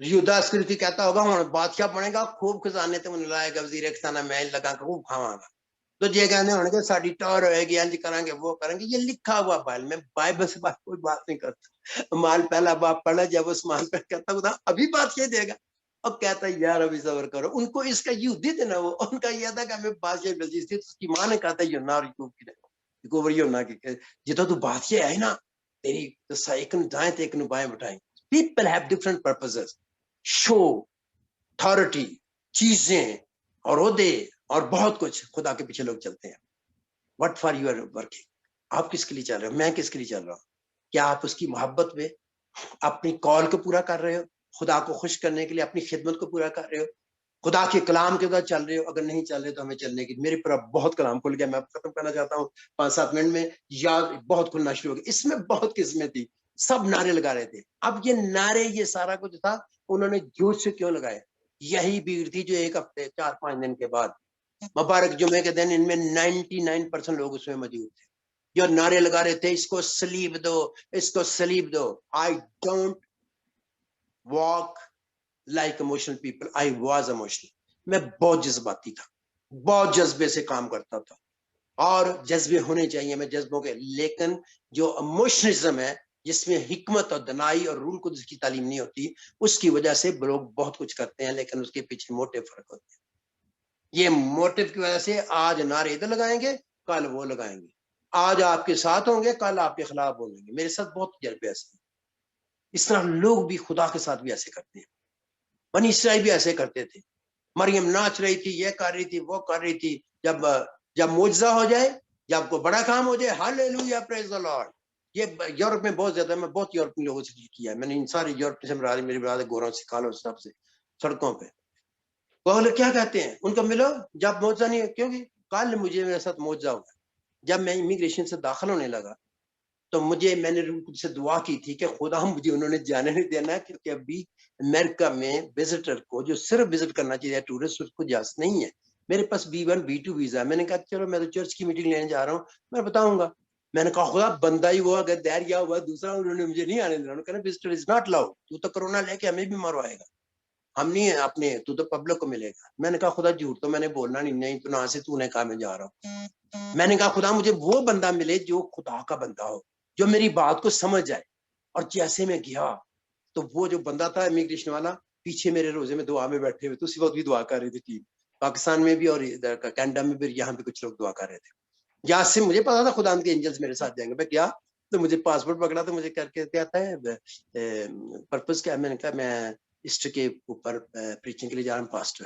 یہودا اسکریتی کہتا ہوگا ہوں بادشاہ بنے گا, خوب خزانے تے من لائے گا, وزیر خزانہ میں لگا کہ خوب کھاواں گا. تو یہ کہنے ہونے کہ ساڈی ٹور ہوئے گی, انج کریں گے وہ کریں گے. یہ لکھا ہوا بائبل میں, بائبل سے کوئی بات نہیں کرتا. مال پہلا باپ پڑھا, جب اس مال پہ کہتا خدا ابھی بادشاہ دے گا, اب کہتا یار ابھی صبر کرو. ان کو اس کا یہودی تھے نا, وہ ان کا یہ تھا کہ ہمیں بادشاہ مل جی تھی. اس کی ماں نے کہا تھا یونا اور یعقوب یونا کی, جتنا تو بادشاہ ہے نا تیری ایک نو دائیں تے ایک نو بائیں بٹھائیں. People have different purposes, show, authority, چیزیں اور عہدے اور بہت کچھ. خدا کے پیچھے لوگ چلتے ہیں. What for you are working, آپ کس کے لیے چل رہے ہو, میں کس کے لیے چل رہا ہوں. کیا آپ اس کی محبت میں اپنی کال کو پورا کر رہے ہو, خدا کو خوش کرنے کے لیے اپنی خدمت کو پورا کر رہے ہو, خدا کے کلام کے بعد چل رہے ہو. اگر نہیں چل رہے تو ہمیں چلنے کی, میرے پر بہت کلام کھل گیا, میں ختم کرنا چاہتا ہوں 5-7 منٹ میں. یاد بہت کھلنا شروع ہو گیا. اس میں بہت قسمیں تھی, سب نعرے لگا رہے تھے. اب یہ نعرے, یہ سارا کچھ تھا, انہوں نے جوش سے کیوں لگائے؟ یہی بھیڑ تھی جو ایک ہفتے 4-5 دن کے بعد مبارک جمعے کے دن ان میں 99% لوگ اس میں موجود تھے, جو نعرے لگا رہے تھے اس کو سلیب دو, اس کو سلیب دو. I don't walk like emotional people, I was emotional. میں بہت جذباتی تھا, بہت جذبے سے کام کرتا تھا, اور جذبے ہونے چاہیے میں جذبوں کے. لیکن جو ایموشنلزم ہے جس میں حکمت اور دنائی اور روح القدس کی تعلیم نہیں ہوتی, اس کی وجہ سے لوگ بہت کچھ کرتے ہیں, لیکن اس کے پیچھے موٹو فرق ہوتے ہیں. یہ موٹو کی وجہ سے آج نعرے ادھر لگائیں گے, کل وہ لگائیں گے. آج آپ کے ساتھ ہوں گے, کل آپ کے خلاف بولیں گے. میرے ساتھ بہت تجربے ایسے ہیں. اس طرح لوگ بھی خدا کے ساتھ بھی ایسے کرتے ہیں. بنی اسرائیل بھی ایسے کرتے تھے. مریم ناچ رہی تھی, یہ کر رہی تھی, وہ کر رہی تھی. جب معجزہ ہو جائے, جب کوئی بڑا کام ہو جائے, ہاللیلویا پریز دی لارڈ. یہ یورپ میں بہت زیادہ, میں بہت یورپی لوگوں سے کیا ہے, میں نے ان سارے یورپ سے میری برادر گوروں سے کالوں سب سے سڑکوں پہ. وہ کیا کہتے ہیں, ان کو ملو جب معجزہ نہیں ہے, کیونکہ کل مجھے میرے ساتھ معجزہ ہوا. جب میں امیگریشن سے داخل ہونے لگا تو میں نے سے دعا کی تھی کہ خدا مجھے انہوں نے جانے نہیں دینا, کیونکہ ابھی امریکہ میں وزٹر کو جو صرف وزٹ کرنا چاہیے ٹورسٹ, اس کو اجازت نہیں ہے. میرے پاس B1 B2 ویزا ہے. میں نے کہا چلو میں تو چرچ کی میٹنگ لینے جا رہا ہوں, میں بتاؤں گا. میں نے کہا خدا بندہ ہی ہوا, اگر دہریا ہوا دوسرا, انہوں نے مجھے نہیں آنے دینا. انہوں نے کہا وزٹر از ناٹ لاؤ, تو کرونا لے کے ہمیں بھی مروائے گا, ہم نہیں ہیں اپنے, تو پبلک کو ملے گا. میں نے کہا خدا جھوٹ تو میں نے بولنا نہیں, تو نہ سے تو نے کہا میں جا رہا ہوں. میں نے کہا خدا مجھے وہ بندہ ملے جو خدا کا بندہ ہو, جو میری بات کو سمجھ جائے. اور جیسے میں گیا تو وہ جو بندہ تھا امیگریشن والا, پیچھے میرے روزے میں دعا میں بیٹھے ہوئے, تو اسی وقت بھی دعا کر رہی تھی ٹیم, پاکستان میں بھی اور ادھر کینیڈا میں بھی, یہاں بھی کچھ لوگ دعا کر رہے تھے. یہاں سے مجھے پتا تھا خدا کے اینجلز میرے ساتھ جائیں گے. میں گیا تو مجھے پاسپورٹ پکڑا, تو مجھے کر کے کیا آتا ہے پرپز کیا, میں نے کہا میں ہسٹری کے اوپر پریچنگ کے لیے جا رہا ہوں, پاسٹر.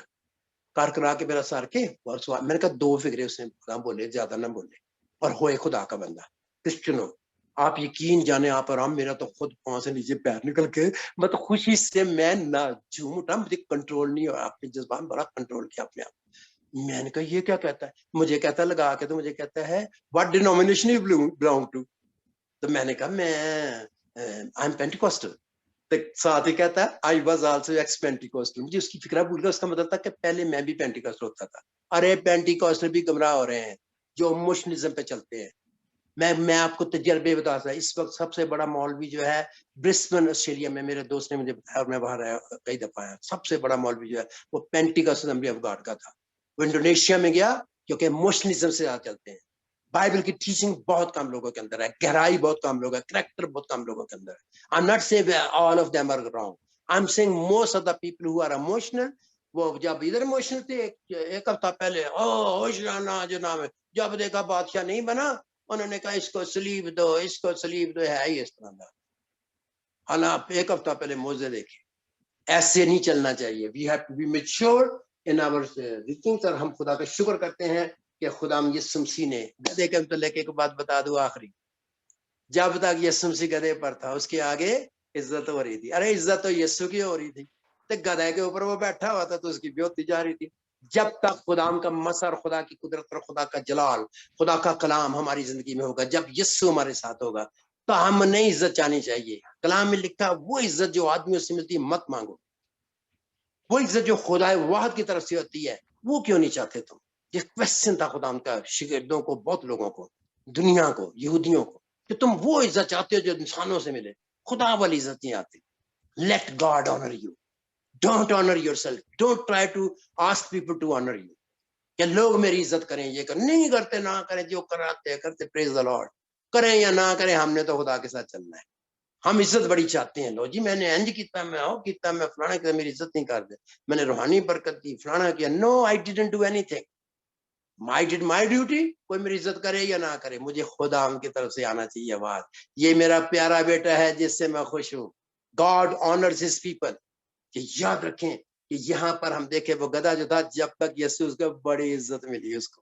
کار کرا کے میرا سار کے, اور میں نے کہا 2 فکرے اس نے بولے, زیادہ نہ بولے, اور ہوئے خدا کا بندہ کرسچن ہو. آپ یقین جانے آپ آرام, میرا تو خود پاؤں سے نیچے پیر نکل کے, میں تو خوشی سے میں نہ جھوم اٹھا, مجھے کنٹرول نہیں ہوا. آپ نے جذبات بڑا کنٹرول کیا اپنے آپ. میں نے کہا یہ کیا کہتا ہے, مجھے کہتا ہے لگا کے, تو مجھے کہتا ہے what denomination you belong to. تو میں نے کہا میں آئی ایم پینٹیکوسٹل. ساتھ ہی کہتا ہے آئی واز آلسو ایکس پینٹیکوسٹل. مجھے اس کی فکرہ بھول گیا. اس کا مطلب تھا کہ پہلے میں بھی پینٹیکوسٹل ہوتا تھا. ارے پینٹیکوسٹل بھی گمراہ ہو رہے ہیں جو مشنزم پہ چلتے ہیں. میں آپ کو تجربے بتاتا ہوں. اس وقت سب سے بڑا مولوی جو ہے برسبن آسٹریلیا میں, میرے دوست نے مجھے بتایا, اور میں وہاں رہا کئی دفعہ آیا, سب سے بڑا مولوی جو ہے وہ پینٹیکوسٹل اسمبلی آف گاڈ کا تھا. وہ انڈونیشیا میں گیا, کیونکہ مشنزم سے چلتے ہیں. بائبل کی ٹیچنگ بہت کم لوگوں کے اندر ہے, گہرائی بہت کم لوگوں ہے, کریکٹر بہت کم لوگوں کے اندر ہے. I'm not saying all of them are wrong. I'm saying most of the people who are emotional, وہ جب ادھر ایموشنل تھے ایک ہفتہ پہلے ہوشیانہ جو نام ہے، جب دیکھا بادشاہ نہیں بنا انہوں نے کہا اس کو سلیب دو، اس کو سلیب دو، ہے ہی اس طرح کا. حالانکہ ایک ہفتہ پہلے موزے دیکھے. ایسے نہیں چلنا چاہیے. We have to be mature in our thinkings. اور ہم خدا کا شکر کرتے ہیں کہ خدا یسوع مسیح نے گدھے کے متعلق ایک بات بتا دوں آخری. جب تک یسوع مسیح گدھے پر تھا اس کے آگے عزت ہو رہی تھی. ارے عزت تو یسوع کی ہو رہی تھی، تو گدھے کے اوپر وہ بیٹھا ہوا تھا تو اس کی بھی ہوتی جا رہی تھی. جب تک خدا کا مسر، خدا کی قدرت اور خدا کا جلال، خدا کا کلام ہماری زندگی میں ہوگا، جب یسوع ہمارے ساتھ ہوگا تو ہم نہیں عزت چاہنی چاہیے. کلام میں لکھا وہ عزت جو آدمیوں سے ملتی مت مانگو. وہ عزت جو خدا واحد کی طرف سے ہوتی ہے وہ کیوں نہیں چاہتے تم؟ یہ کوشچن تھا خدا کا شاگردوں کو، بہت لوگوں کو، دنیا کو، یہودیوں کو، کہ تم وہ عزت چاہتے ہو جو انسانوں سے ملے. خدا والی عزت نہیں آتی. Let God honour you. Don't honour yourself. Don't try to ask people to honour you. کہ لوگ میری عزت کریں، یہ کریں. نہیں کرتے، نہ کریں، جو کراتے کرتے. پریز دی لارڈ. کریں یا نہ کریں، ہم نے تو خدا کے ساتھ چلنا ہے. ہم عزت بڑی چاہتے ہیں. لو جی میں نے انج کیتا، میں او کیتا، میں فلانا کیا، میری عزت نہیں کرتے، میں نے روحانی برکت دی، فلانا کیا. No, I didn't do anything. I did my duty. کوئی میری عزت کرے یا نہ کرے، مجھے خدا ان کی طرف سے آنا چاہیے آواز، یہ میرا پیارا بیٹا ہے جس سے میں خوش ہوں. God honors his people. کہ یاد رکھیں کہ یہاں پر ہم دیکھیں وہ گدھا جو تھا، جب تک یسوع اس کو بڑی عزت ملی اس کو.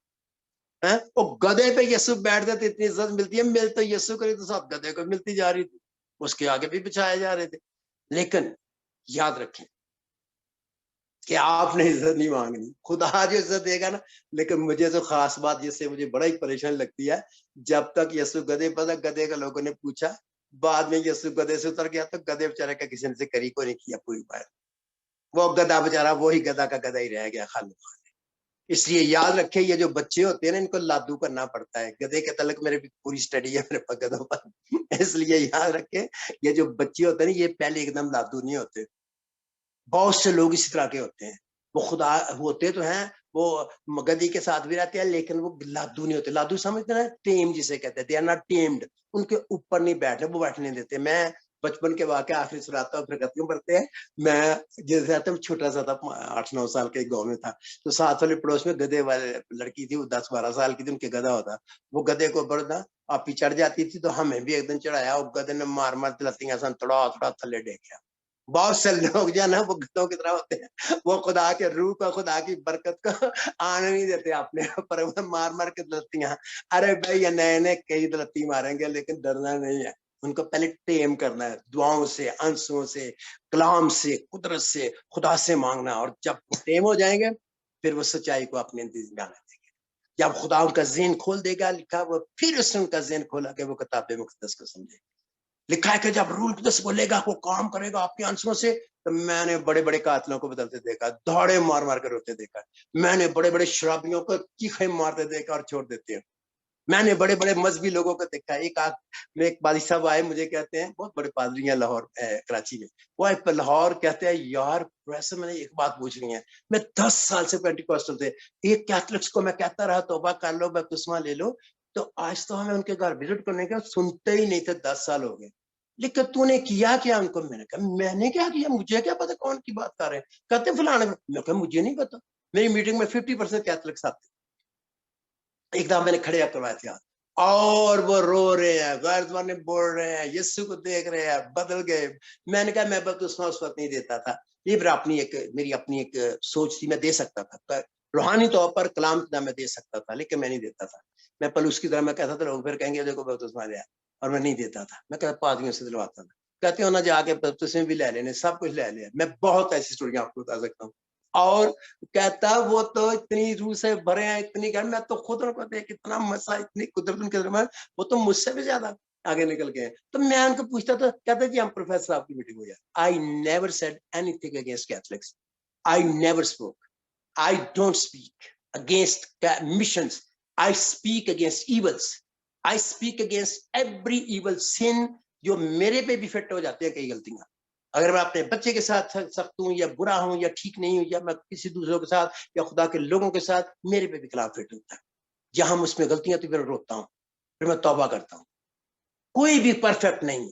وہ گدھے پہ یسوع بیٹھتے تھے، اتنی عزت ملتی ہے. مل تو یسوع کری تو سب گدھے کو ملتی جا رہی تھی، اس کے آگے بھی بچھائے جا رہے تھے. لیکن یاد رکھیں کہ آپ نے عزت نہیں مانگنی، خدا جو عزت دے گا نا. لیکن مجھے تو خاص بات جس سے مجھے بڑا ہی پریشان لگتی ہے، جب تک یسوع گدھے پر تھا، گدھے کا لوگوں نے پوچھا، بعد میں یسوع گدھے سے اتر گیا تو گدھے بیچارے کا کسی نے سے کری کو نہیں کیا پوری بات. وہ گدھا بیچارہ وہی گدھا کا گدھا ہی رہ گیا خالی. اس لیے یاد رکھے یہ جو بچے ہوتے ہیں نا ان کو لادو کرنا پڑتا ہے. گدھے کے تعلق میرے بھی پوری اسٹڈی ہے میرے پاس گدھوں پر. اس لیے یاد رکھے یہ جو بچے ہوتے ہیں نا یہ پہلے ایک دم لادو نہیں ہوتے. بہت سے لوگ اسی طرح کے ہوتے ہیں، وہ خدا ہوتے تو ہیں، وہ گدھی کے ساتھ بھی رہتے ہیں لیکن وہ لادو نہیں ہوتے. لادو سمجھتے ہیں، ٹیم جسے کہتے ہیں. They are not teamed. ان کے اوپر نہیں بیٹھنے، وہ بیٹھنے دیتے. میں بچپن کے واقعہ آخری سناتا ہوں پھر ختم کرتے ہیں. میں جیسے آتا ہوں چھوٹا سا تھا، 8-9 سال کے گاؤں میں تھا، تو ساتھ والے پڑوس میں گدھے والے لڑکی تھی، وہ 10-12 سال کی تھی، ان کے گدھا ہوتا. وہ گدھے کو بڑھنا آپ ہی چڑھ جاتی تھی، تو ہمیں بھی ایک دن چڑھایا، اور گدھے نے مار مار لتیاں سن تھوڑا تھوڑا تھلے ڈیکیا. بہت سے لوگ جو ہے نا وہ گدھوں کی طرح ہوتے ہیں، وہ خدا کے روح کو، خدا کی برکت کو آنے نہیں دیتے اپنے اوپر، مار مار کے لتیاں. ارے بھائی یہ نئے نئے کئی لتی ماریں گے لیکن ڈرنا نہیں ہے. ان کو پہلے ٹیم کرنا ہے، دعاؤں سے، انسوں سے، کلام سے، قدرت سے، خدا سے مانگنا. اور جب ٹیم ہو جائیں گے پھر وہ سچائی کو اپنے جانے دیں گے. جب خدا ان کا ذہن کھول دے گا، لکھا وہ پھر اس نے ان کا ذہن کھولا کہ وہ کتاب مقدس کو سمجھے. لکھا ہے کہ جب روح القدس بولے گا، وہ کام کرے گا آپ کے آنسوؤں سے. تو میں نے بڑے بڑے قاتلوں کو بدلتے دیکھا، دھاڑے مار مار کر روتے دیکھا. میں نے بڑے بڑے شرابیوں کو چیخے مارتے دیکھا اور چھوڑ دیتے ہیں. میں نے بڑے بڑے مذہبی لوگوں کو دیکھا. ایک پادری صاحب آئے، مجھے کہتے ہیں، بہت بڑے پادری ہیں لاہور کراچی میں، وہ لاہور کہتے ہیں یار ویسے میں نے ایک بات پوچھنی ہے. میں 10 سال سے پینٹیکوسٹل تھے، یہ کیتھولکس کو میں کہتا رہا توبہ کر لو، بپتسمہ لے لو، تو آج تو ہمیں ان کے گھر وزٹ کرنے کا سنتے ہی نہیں تھے. 10 سال ہو گئے. لیکن تو نے کیا کیا ان کو؟ میں نے کہا میں نے کیا کیا، مجھے کیا پتا کون کی بات کر رہے ہیں. کہتے فلانے. میں کہا مجھے نہیں پتا. میری میٹنگ میں 50% کیتھولکس آتے. ایک دم میں نے کھڑے کروایا تھا اور وہ رو رہے ہیں، غیر زبانیں بول رہے ہیں، یسوع کو دیکھ رہے ہیں، بدل گئے. میں نے کہا میں بپتسمہ اس وقت نہیں دیتا تھا. یہ میری اپنی ایک سوچ تھی. میں دے سکتا تھا روحانی طور پر، کلام کی طرح میں دے سکتا تھا، لیکن میں نہیں دیتا تھا. میں پلوس کی طرح میں کہتا تھا، لوگ پھر کہیں گے دیکھو بپتسمہ لیا، اور میں نہیں دیتا تھا. میں کہتا پادریوں سے دلواتا تھا. کہتے ہو نا جا کے بپتسمہ بھی لے لینے، سب کچھ لے لیا. میں بہت ایسی اسٹوریاں آپ کو بتا سکتا ہوں. اور کہتا وہ تو اتنی روح سے بھرے ہیں، اتنی گھر میں تو خود ان کو دیکھ اتنا مسا، اتنی قدرت ان کے درمیان، وہ تو مجھ سے بھی زیادہ آگے نکل گئے. تو میں ان کو پوچھتا تھا، کہتے جی ہم پروفیسر صاحب کی میٹنگ ہوئی ہے. I never said anything against Catholics. I never spoke. I don't speak against missions. I speak against evils. I speak against every evil sin جو میرے پہ بھی فٹ ہو جاتے ہیں کئی غلطیاں. اگر میں اپنے بچے کے ساتھ سخت ہوں یا برا ہوں یا ٹھیک نہیں ہوں، یا میں کسی دوسروں کے ساتھ یا خدا کے لوگوں کے ساتھ، میرے پہ بھی خلاف فٹ ہوتا ہے. جہاں اس میں غلطیاں تو پھر روتا ہوں، پھر میں توبہ کرتا ہوں. کوئی بھی پرفیکٹ نہیں ہے.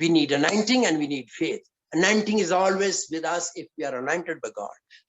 We need anointing and we need faith. Anointing is always with us if we are anointed by God.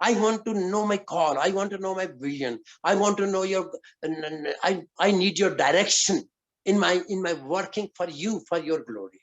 I want to know my call, I want to know my vision, I want to know your I need your direction in my working for you, for your glory.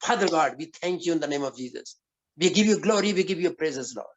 Father God, we thank you in the name of Jesus. We give you glory, we give you praises, Lord.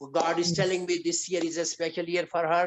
God is telling me this year is a special year for her.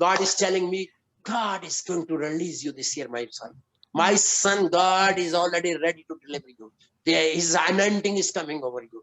God is telling me God is going to release you this year, my son. My son, God is already ready to deliver you. His anointing is coming over you.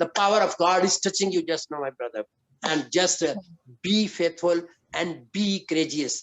The power of God is touching you just now, my brother. And just be faithful and be courageous.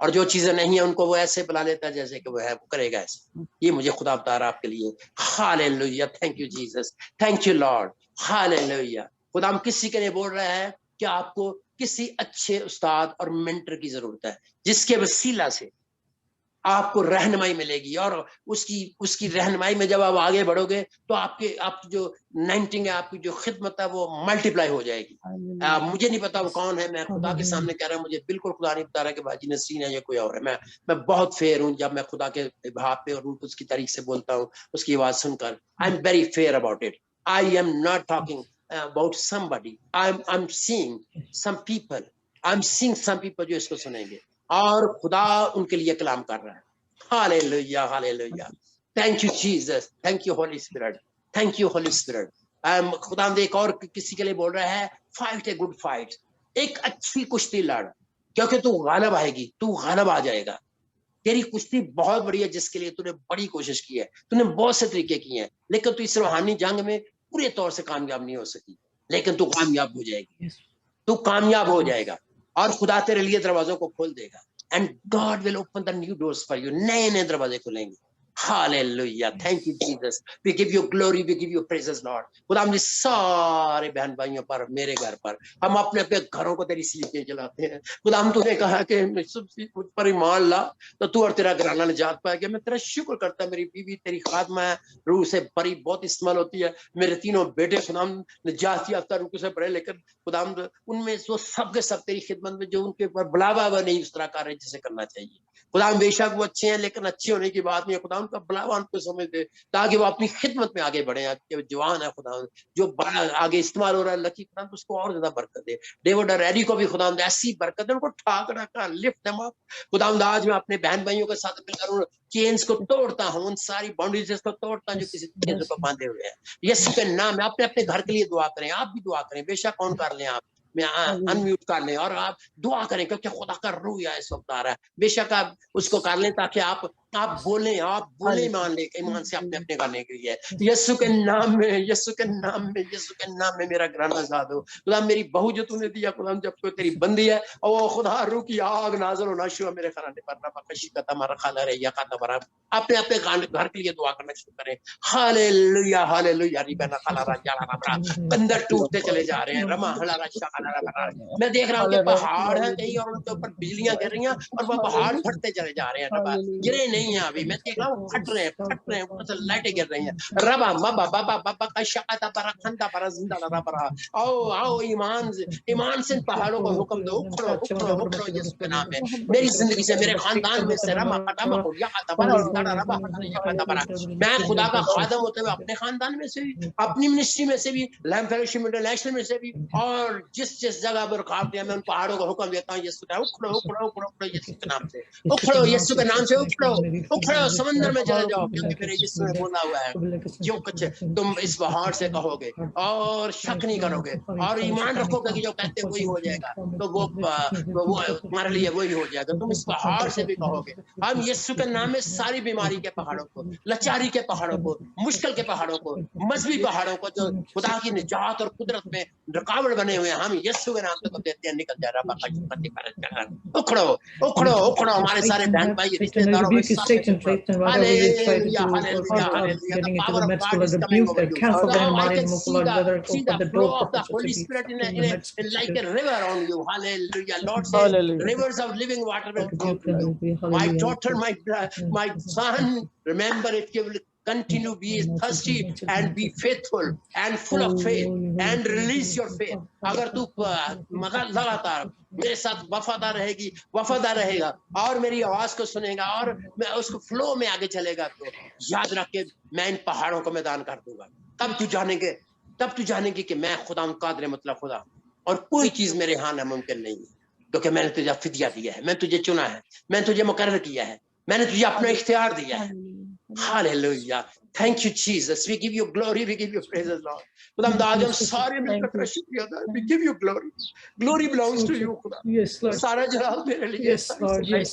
اور جو چیزیں نہیں ہیں ان کو وہ ایسے بلا لیتا ہے جیسے کہ وہ ہے، وہ کرے گا ایسے. یہ مجھے خدا بتا رہا آپ کے لیے. Hallelujah, thank you Jesus, thank you Lord, hallelujah. خدا ہم کسی کے لیے بول رہا ہے کہ آپ کو کسی اچھے استاد اور مینٹر کی ضرورت ہے جس کے وسیلہ سے آپ کو رہنمائی ملے گی، اور اس کی رہنمائی میں جب آپ آگے بڑھو گے تو آپ کی جو نائنٹنگ ہے، آپ کی جو خدمت ہے وہ ملٹیپلائی ہو جائے گی. مجھے نہیں پتا وہ کون ہے، میں خدا کے سامنے کہہ رہا ہوں، مجھے بالکل خدا نہیں بتا رہا کہ باجی نسرین ہے یا کوئی اور ہے. میں بہت فیئر ہوں جب میں خدا کے بھاپ پہ اور اس کی تاریخ سے بولتا ہوں، اس کی آواز سن کر. I am very fair about it. I am not talking about somebody. I'm seeing some people. I'm seeing some people جو اس کو سنیں گے اور خدا ان کے لیے کلام کر رہا ہے. Hallelujah, hallelujah. Thank you Jesus, thank you Holy Spirit, thank you Holy Spirit. خدا ایک اور کسی کے لیے بول رہا ہے، فائٹ اے گڈ فائٹ. ایک اچھی کشتی لڑ، کیونکہ تو غالب آئے گی، تو غالب آ جائے گا. تیری کشتی بہت بڑی ہے جس کے لیے تو نے بڑی کوشش کی ہے، تو نے بہت سے طریقے کیے ہیں، لیکن تو اس روحانی جنگ میں پورے طور سے کامیاب نہیں ہو سکی. لیکن تو کامیاب ہو جائے گی، تو کامیاب ہو جائے گا اور خدا تیرے لیے دروازوں کو کھول دے گا. And God will open the new doors for you. نئے نئے دروازے کھلیں گے. Hallelujah, thank you Jesus. We give you glory, we give you praises Lord. خدا ہم سارے بہن بھائیوں پر، میرے گھر پر، ہم اپنے اپنے گھروں کو تیری سلیقیں چلاتے ہیں. خدا ہم تو نے کہا کہ مجھ پر ایمان لا تو تو اور تیرا گھرانہ نجات پائے گا. میں تیرا شکر کرتا ہوں، میری بیوی تیری خادمہ ہے، روح سے بڑی بہت استعمال ہوتی ہے. میرے تینوں بیٹے خدا نجات یافتہ روح سے بڑے، لیکن خدا ان میں وہ سب کے سب تیری خدمت میں جو ان کے اوپر بلاوا وہ نہیں اس طرح کر رہے جسے کرنا چاہیے. خدا بے شک وہ اچھے ہیں لیکن اچھے ہونے کی بات نہیں ہے. خدا ان کا بلاوا ان کو سمجھ دے تاکہ وہ اپنی خدمت میں آگے بڑھیں. جوان ہے خدا جو بڑا آگے استعمال ہو رہا ہے، لکی خدا اس کو اور زیادہ برکت دے. ڈیوڈ اور ایری کو بھی خدا ایسی برکت دے، ان کو ٹھاک رکھا، لفٹ دم اپ. خدا آج میں اپنے بہن بھائیوں کے ساتھ مل کر چینز کو توڑتا ہوں، ان ساری باؤنڈریز کو توڑتا ہوں جو کسی چینز کو باندھے ہوئے ہیں. یسوع کے نام میں اپنے اپنے گھر کے لیے دعا کریں. آپ بھی دعا کریں، بے شک آن کر لیں، آپ میں انمیوٹ کر لیں اور آپ دعا کریں کیونکہ خدا کا روح اس وقت آ رہا ہے. بے شک آپ اس کو کر لیں تاکہ آپ بولیں، مان لیں، ایمان سے اپنے اپنے کرنے کے لیے. یسوع کے نام میں، یسوع کے نام میں، یسوع کے نام میں میرا گھرانہ آزاد ہو. خدا میری بہو جو تو نے دیا خدا جب کوئی تیری بندی ہے، او خدا روح کی آگ نازل ہونا شروع میرے گھرانے پر. رب کا شکر ہمارا خالا رہے یا کاتا برا. اپنے اپنے گھر کے لیے دعا کرنا شروع کریں. ہاللیلویا، ہاللیلویا. ریبنا خالا راجا ربا بندر ٹوٹتے چلے جا رہے ہیں. رما ہلا راجا خالا ربا. میں دیکھ رہا ہوں کہ پہاڑ ہیں کہیں اور ان کے اوپر بجلیاں گر رہی ہیں اور وہ پہاڑ پھٹتے چلے جا رہے ہیں. ربا گرے نہیں ہیں ابھی، میں دیکھ رہا ہوں پھٹ رہے ہیں، اوپر سے لائٹیں گر رہی ہیں. ربا مبا بابا بابا کا شقتا برا کھندا برا زندہ ربا. آؤ ایمان سے پہاڑوں کو حکم دو، اکھڑو اکھڑو اکھڑو یسوع کے نام میں. میری زندگی سے، میرے خاندان میں سے رما قدم کو یا قدم زندہ ربا یا قدم برا. میں خدا کا خادم ہوتے ہوئے اپنے خاندان میں سے بھی، اپنی منسٹری میں سے بھی، لیم فیلوشپ انٹرنیشنل میں سے بھی، اور جس جگہ پر رکاوٹیں ہیں میں ان پہاڑوں کو حکم دیتا ہوں یسوع کا اکھڑو اکھڑو اکھڑو اکھڑو یسوع کے نام سے. اکھڑو یسوع کے نام سے، اکھڑو اکھڑو سمندر میں چلے جاؤ کیونکہ میرے یسوع نے بولا ہوا ہے جو کچھ تم اس پہاڑ سے کہو گے اور شک نہیں کرو گے اور ایمان رکھو گے کہ جو کہتے وہی ہو جائے گا تو وہ تمہارے لیے وہی ہو جائے گا. تم اس پہاڑ سے بھی کہو گے. ہم یسوع کے نام میں ساری بیماری کے پہاڑوں کو، لاچاری کے پہاڑوں کو، مشکل کے پہاڑوں کو، مذہبی پہاڑوں کو جو خدا کی نجات اور قدرت میں رکاوٹ بنے ہوئے ہیں، ہم یسوع کے نام سے تو دیتے ہیں نکل جا رہا. اکھڑو اکھڑو اکھڑو. ہمارے سارے بہن بھائی رشتے داروں میں hallelujah, hallelujah, hallelujah. The power of God is coming over you. Now I can see the flow of the Holy Spirit in like a river on you. Hallelujah. Lord says rivers of living water will come to you. My daughter, my son, remember if you will continue be thirsty and be faithful and full of faith and release your faith. اگر تو لگاتار میرے ساتھ وفادار رہے گی، وفادار رہے گا اور میری آواز کو سنے گا اور میں اس کو فلو میں آگے چلے گا تو یاد رکھ کے میں ان پہاڑوں کو میدان کر دوں گا. تب تو جانے گی کہ میں خدا قادر مطلق خدا اور کوئی چیز میرے ہاں ناممکن نہیں ہے کیونکہ میں نے تجھے فدیہ دیا ہے، میں نے تجھے چنا ہے، میں نے تجھے مقرر کیا ہے، میں نے تجھے اپنا اختیار دیا ہے. Hallelujah. Thank you, Jesus. We give you glory. We give you praises, Lord. خدا آج ہم سارے مل کر شکریہ ادا. We give you glory. Glory belongs to you, خدا. سارا جلال میرے لیے. Yes, Lord. Yes.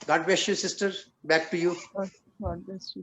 God bless you sister, back to you. God bless you.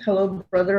Hello brother,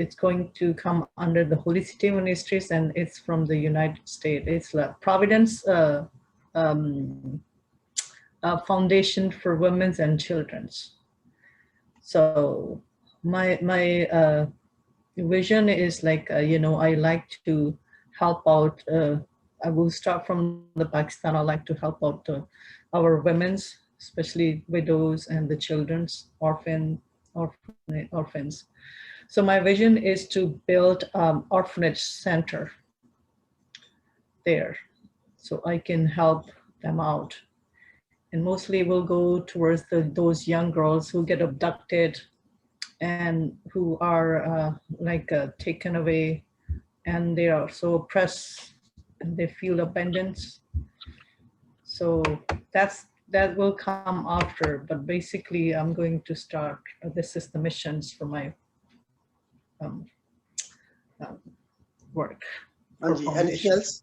it's going to come under the Holy City Ministries and it's from the United States. It's like Providence Foundation for Women and Children's. So my vision is like, you know, I like to help out. I will start from the Pakistan. I like to help out our women's, especially widows and the children's orphans. So my vision is to build orphanage center there, so I can help them out. And mostly we'll go towards those young girls who get abducted and who are taken away, and they are so oppressed and they feel abandoned. So that will come after, but basically I'm going to start, this is the missions for my work. Anything else?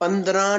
15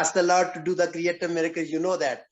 Ask the Lord to do the creative miracle, you know that।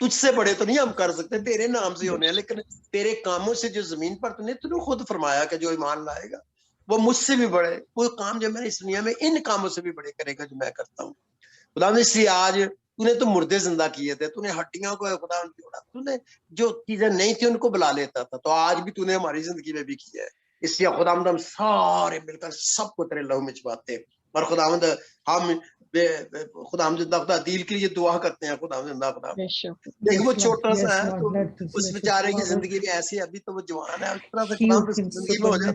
تجھ سے بڑے تو نہیں ہم کر سکتے, تیرے نام سے ہونے ہیں, لیکن تیرے کاموں سے جو زمین پر تُو خود فرمایا کہ جو ایمان لائے گا وہ مجھ سے بھی بڑے, وہ کام جو میں نے اس دنیا میں ان کاموں سے بھی بڑے کرے گا جو میں کرتا ہوں. خدا نے اس لیے آج تو نے تو مردے زندہ کیے تھے, تو نے ہڈیوں کو خدا جوڑا, تو نے جو چیزیں نہیں تھی ان کو بلا لیتا تھا, تو آج بھی تو نے ہماری زندگی میں بھی کیا ہے. اس لیے خداوند ہم سارے مل کر سب کو تیرے لہو میں چھپاتے ہیں, اور خداوند ہم خداوند زندہ خدا دل کے لیے دعا کرتے ہیں. خداوند زندہ خدا دیکھ وہ چھوٹا سا ہے, تو اس بیچارے کی زندگی میں ایسی, ابھی تو وہ جوان ہے, اس طرح سے خداوند اس کی زندگی میں ہو جائے,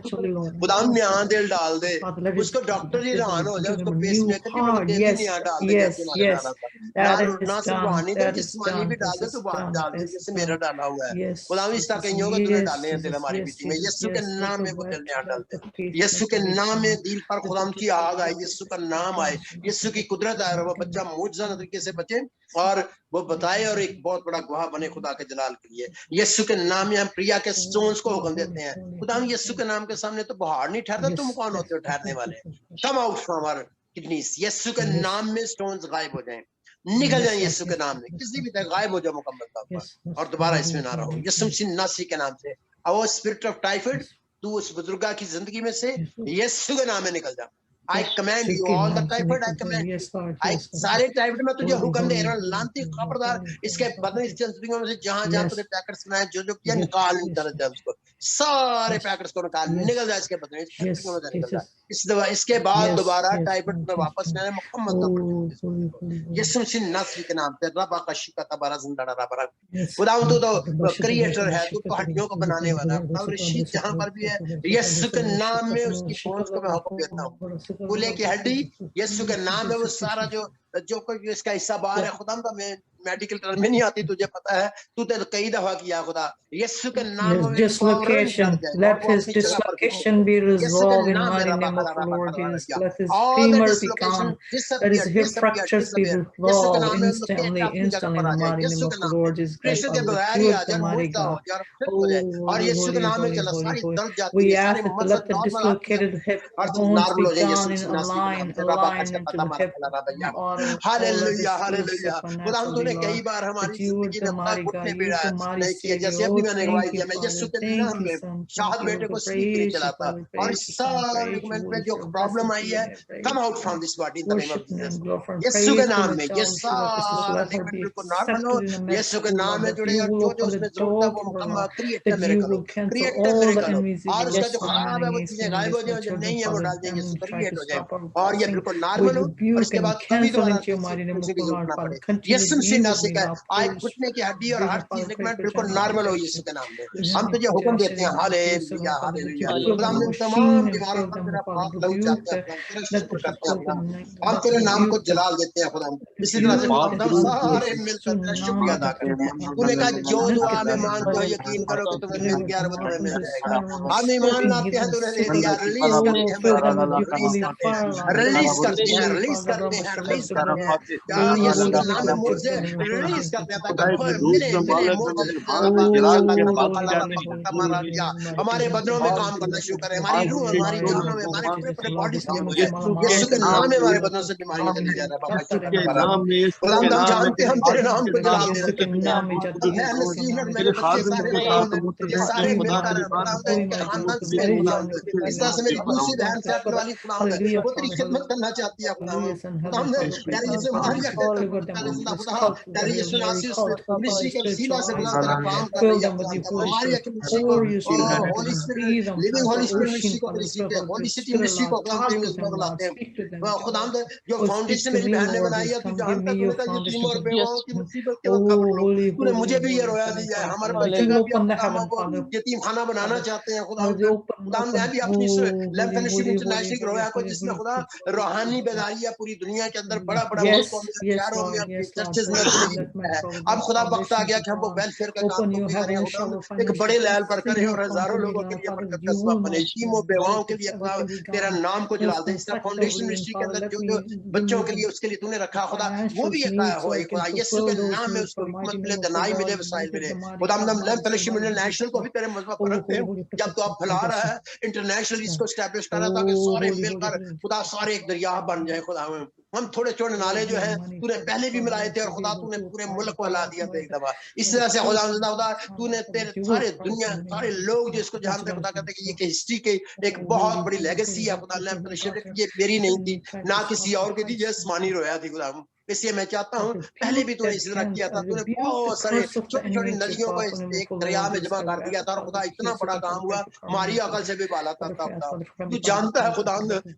خداوند نیا دل ڈال دے, اس کو ڈاکٹر ہی رہان ہو جائے, اس کو پیس میکر کی مطلب دل ہی نیا ڈال دے جیسے ہمارے ڈالا تھا, نہ صرف روحانی دل جسمانی بھی ڈال دے, تو بات ڈال دے جیسے میرا ڈالا ہوا ہے. خداوند اس طرح کہیں ہوگا تو نے ڈالے ہیں دل ہماری بیٹی میں, یسوع کے نام میں وہ دل نیا ڈال دے, یسوع کے نام میں دل پر خداوند کی آگ آئے, یسوع کا نام آئے, یسوع کی قدرت آئے, اور وہ بچہ معجزہ طریقے سے بچے اور وہ بتائے اور ایک بہت بڑا گواہ بنے خدا کے جلال کے لیے. یسوع کے نام میں ہم پریا کے سٹونز کو حکم دیتے ہیں. خدا ہم یسوع کے نام کے سامنے تو پہاڑ نہیں ٹھہرتا, تم کون ہوتے ہو ٹھہرنے والے؟ Come out from our kidneys. یسوع کے نام میں سٹونز غائب ہو جائیں, نکل جائیں یسوع کے نام میں, کسی بھی طرح غائب ہو جائے مکمل طور پر, اور دوبارہ اس میں نہ رہو یسوع مسیح ناصری کے نام سے. اور اسپرٹ آف ٹائیفائڈ تو اس بزرگا کی زندگی میں سے یسوع کے نام میں نکل جا. I command you all the typhoid, I command you. سارے ٹائفائڈ میں تجھے حکم دے رہا ہوں, لانتی خبردار اس کے بدن اس زندگیوں میں سے جہاں جہاں تجھے پیکٹس بنائے, جو جو کیا نکال اس کو, سارے پیکٹس کو نکال, نکل جائے اس کے بدن نکل جائے. اس کے بعد دوبارہ ٹائفائڈ میں واپس میں مکمل طور پر یسوع مسیح ناصری کے نام سے ربا کا شکا تبارہ زندہ ربا. خدا تو کریٹر ہے, تو ہڈیوں کو بنانے والا ہے. خدا رشید جہاں پر بھی ہے, یسوع کے نام میں اس کی پہنچ کو میں حکم دیتا ہوں. کولے کی ہڈی یسوع کے نام ہے, وہ سارا جو کوئی اس کا حصہ باہر ہے, خدا میں میڈیکل ٹرم میں نہیں آتی, تجھے پتا ہے, تو نے کئی دفعہ کیا. خدا یسوع کے نام میں dislocation, let his dislocation be resolved in mighty name of the Lord Jesus. Let his femur be gone, let his hip fractures be resolved instantly in the mighty name of the Lord Jesus Christ. Do it, Almighty God. اور یسوع کے نام میں چلا ساری درد جاتی ہے, We ask that let the dislocated hip bones be gone in alignment to the hip. Hallelujah hallelujah. خدا ہم تو نے کئی بار ہماری زندگی میں خدا گھٹنے پہ نہیں کیا, جیسے ابھی میں نے گواہی دیا, میں یسوع کے نام میں شاہد بیٹے کو سلیپ نہیں چلاتا, اور اس سارے لیگمنٹ میں جو پرابلم آئی ہے, کم out from this body in the name of Jesus. یسوع کے نام میں یہ سارا لیگمنٹ کو نارمل ہو, یسوع کے نام میں جڑے, اور جو اس میں ضرورت ہے وہ مکمل کریٹ میرے کرو, کریٹ میرے کرو, اور اس کا جو خراب ہے وہ چیزیں غائب ہو جائیں, جو نہیں ہے وہ ڈال دیں, یسوع کریٹ ہو جائے, اور یہ بالکل نارمل ہو, اور اس کے بعد کبھی دوبارہ کسی کی ضرورت نہ پڑے. یسوع مسیح ناصری کا آج گھٹنے کی ہڈی اور ہر چیز لیگمنٹ بالکل نارمل ہو یسوع کے نام میں. ہم تجھے حکم دیتے ہیں, ہاللویا ہاللویا. خدا ہم ان تمام بیماروں پر تیرا پاک لہو چاہتے ہیں, تیرا شکر کرتے ہیں خدا, ہم تیرے نام کو جلال دیتے ہیں خدا. اسی طرح سے خدا ہم سارے مل کر تیرا شکریہ ادا کرتے ہیں. تو نے کہا جو دعا میں مانگتے ہو یقین کرو کہ تمہیں مل گیا, وہ تمہیں مل جائے گا. ہم ایمان لاتے ہیں, تو نے دے دیا, ریلیز کرتے ہیں, ریلیز کرتے ہیں, ریلیز کرتے ہیں, ریلیز کرتے ہیں. یسوع کے نام میں موجزے ریلیز کرتے ہیں تاکہ ملے موجزے. ہمارے بدنوں میں کام کرنا شروع کریں, ہماری روح, ہماری جانوں میں, ہمارے پورے پورے باڈی سے ہو جائے. یسوع کے نام میں ہمارے بدنوں سے بیماریاں چلی جا رہا ہے. خدا ہم جانتے ہیں, ہم تیرے نام کو جلال دے دیتے ہیں. نصیحت میرے بچے سارے یہ سارے مل کر خاندان سے اس طرح سے میری دوسری بہن سے اپنے والی خدا وہ تیری خدمت کرنا چاہتی ہے. خدا ہم نے پیاری یسوع ماریا خدا پیاری یسوع ناصری اس منشی کے وسیلہ سے خدا تیرا کام کر رہی ہے. ماریا کے منشی کو Holy Spirit living Holy Spirit ministry کو ریسیو ہے, ہولی سٹی منشی کو خدا تیرے اس کو لاتے ہیں. خدا جو فاؤنڈیشن میری بہن نے بنائی ہے, تو جانتا تو نے کہا یتیم اور بیواؤں کی مصیبت کے وقت خبر لو, تو نے مجھے بھی یہ رویا دیا ہے. ہمارے بچے کا بھی خدا کو یتیم خانہ بنانا چاہتے ہیں. خدا میں بھی اپنی لیمپ فیلوشپ انٹرنیشنل رویا کو, جس میں خدا روحانی بیداری ہے پوری دنیا کے اندر, بڑا بڑا ملکوں میں, شہروں میں, چرچز میں ہے. اب خدا وقت آ گیا کہ ہم وہ ویلفیئر کا کام کو بھی کریں, ایک بڑے لیول پر کریں, اور ہزاروں لوگوں کے لیے برکت کا سبب بنے. یتیموں بیواؤں کے لیے تیرا نام کو جلال دیں. اس طرح فاؤنڈیشن منسٹری کے اندر جو بچوں کے لیے اس کے لیے تو نے رکھا خدا, وہ بھی ایک ہو خدا. یسوع کے نام میں اس کو حکمت ملے, دنائی ملے, وسائل ملے. خدا ہم لیمپ فیلوشپ انٹرنیشنل کو بھی تیرے مذہب پر رکھتے ہیں. جب تو آپ پھیلا رہا ہے انٹرنیشنل اس کو اسٹیبلش کر رہا تھا کہ سارے مل کر خدا سارے ایک دریا بن جائے. خدا ہم تھوڑے چھوٹے نالے جو ہیں تو نے پہلے بھی ملائے تھے، اور خدا تو نے پورے ملک کو ہلا دیا تھا ایک دفعہ. اس طرح سے خدا تو نے تیرے سارے دنیا سارے لوگ جو اس کو جانتے ہیں خدا کہتے ہیں کہ یہ ہسٹری کی ایک بہت بڑی لیگیسی ہے خدا نے. یہ میری نہیں تھی نہ کسی اور کی تھی، یہ آسمانی رویا تھی خدا. اس لیے میں چاہتا ہوں پہلے بھی تو نے اس طرح کیا تھا، تو نے بہت سارے چھوٹی چھوٹی ندیوں کو ایک دریا میں جمع کر دیا تھا، اور خدا اتنا بڑا کام ہوا ہماری عقل سے بھی بالا تھا. خدا تو جانتا ہے خدا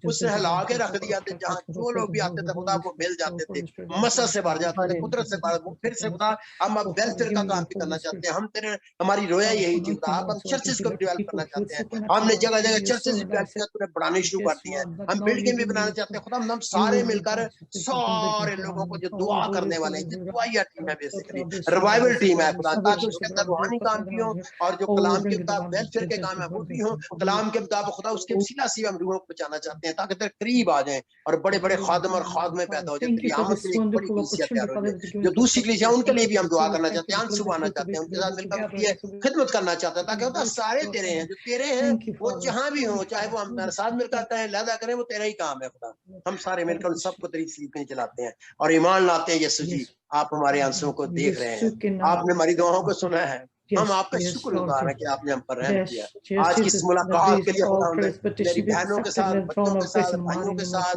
اس نے ہلا کے رکھ دیا تھا، جہاں جو لوگ بھی آتے تھے خدا کو مل جاتے تھے، مسا سے بھر جاتے تھے، قدرت سے بھر. پھر سے خدا ہم اب ویلفیئر کا کام بھی کرنا چاہتے ہیں. ہم تیرے ہماری رویا یہی تھی خدا، اب ہم چرچز کو بھی ڈیولپ کرنا چاہتے ہیں. ہم نے جگہ جگہ چرچز ڈیولپ کیا، تو نے بڑھانے شروع کر دیے ہیں. ہم بلڈنگ بھی بنانا چاہتے ہیں خدا. ہم سارے مل کر سارے لوگوں کو جو دعا کرنے والے ہیں، جو دعائیا ٹیم ہے بیسیکلی ریوائول ٹیم ہے خدا، تاکہ اس کے اندر روحانی کام بھی ہوں اور جو کلام کی کتاب ویلفیئر کے کام ہے وہ بھی ہوں. کلام کے مطابق خدا اس کے وسیلہ سے ہم روحوں کو بچانا چاہتے ہیں، تاکہ تیرے قریب آ جائیں اور بڑے بڑے خادم اور خادمیں پیدا ہو جائیں. تیری آمد کے لیے ایک بڑی کلیسیا تیار ہو جائے. جو دوسری کلیسیا ان کے لیے بھی ہم دعا کرنا چاہتے ہیں، آنسو آنا چاہتے ہیں، ان کے ساتھ مل کر ان کی خدمت کرنا چاہتے ہیں، تاکہ خدا سارے تیرے ہیں، جو تیرے ہیں وہ جہاں بھی ہوں، چاہے وہ ہمارے ساتھ مل کر کریں لہذا کریں، وہ تیرا ہی کام ہے خدا. ہم سارے مل کر ان سب کو تیری سلیپ میں چلاتے ہیں اور ایمان لاتے ہیں یسوع جی آپ ہمارے آنسوں کو دیکھ رہے ہیں، آپ نے ہماری دعاؤں کو سنا ہے. ہم آپ کا شکر گزار ہیں کہ آپ نے ہم پر رحم کیا. آج کی اس ملاقات کے لیے خدا میری بہنوں کے ساتھ، بچوں کے ساتھ، بھائیوں کے ساتھ،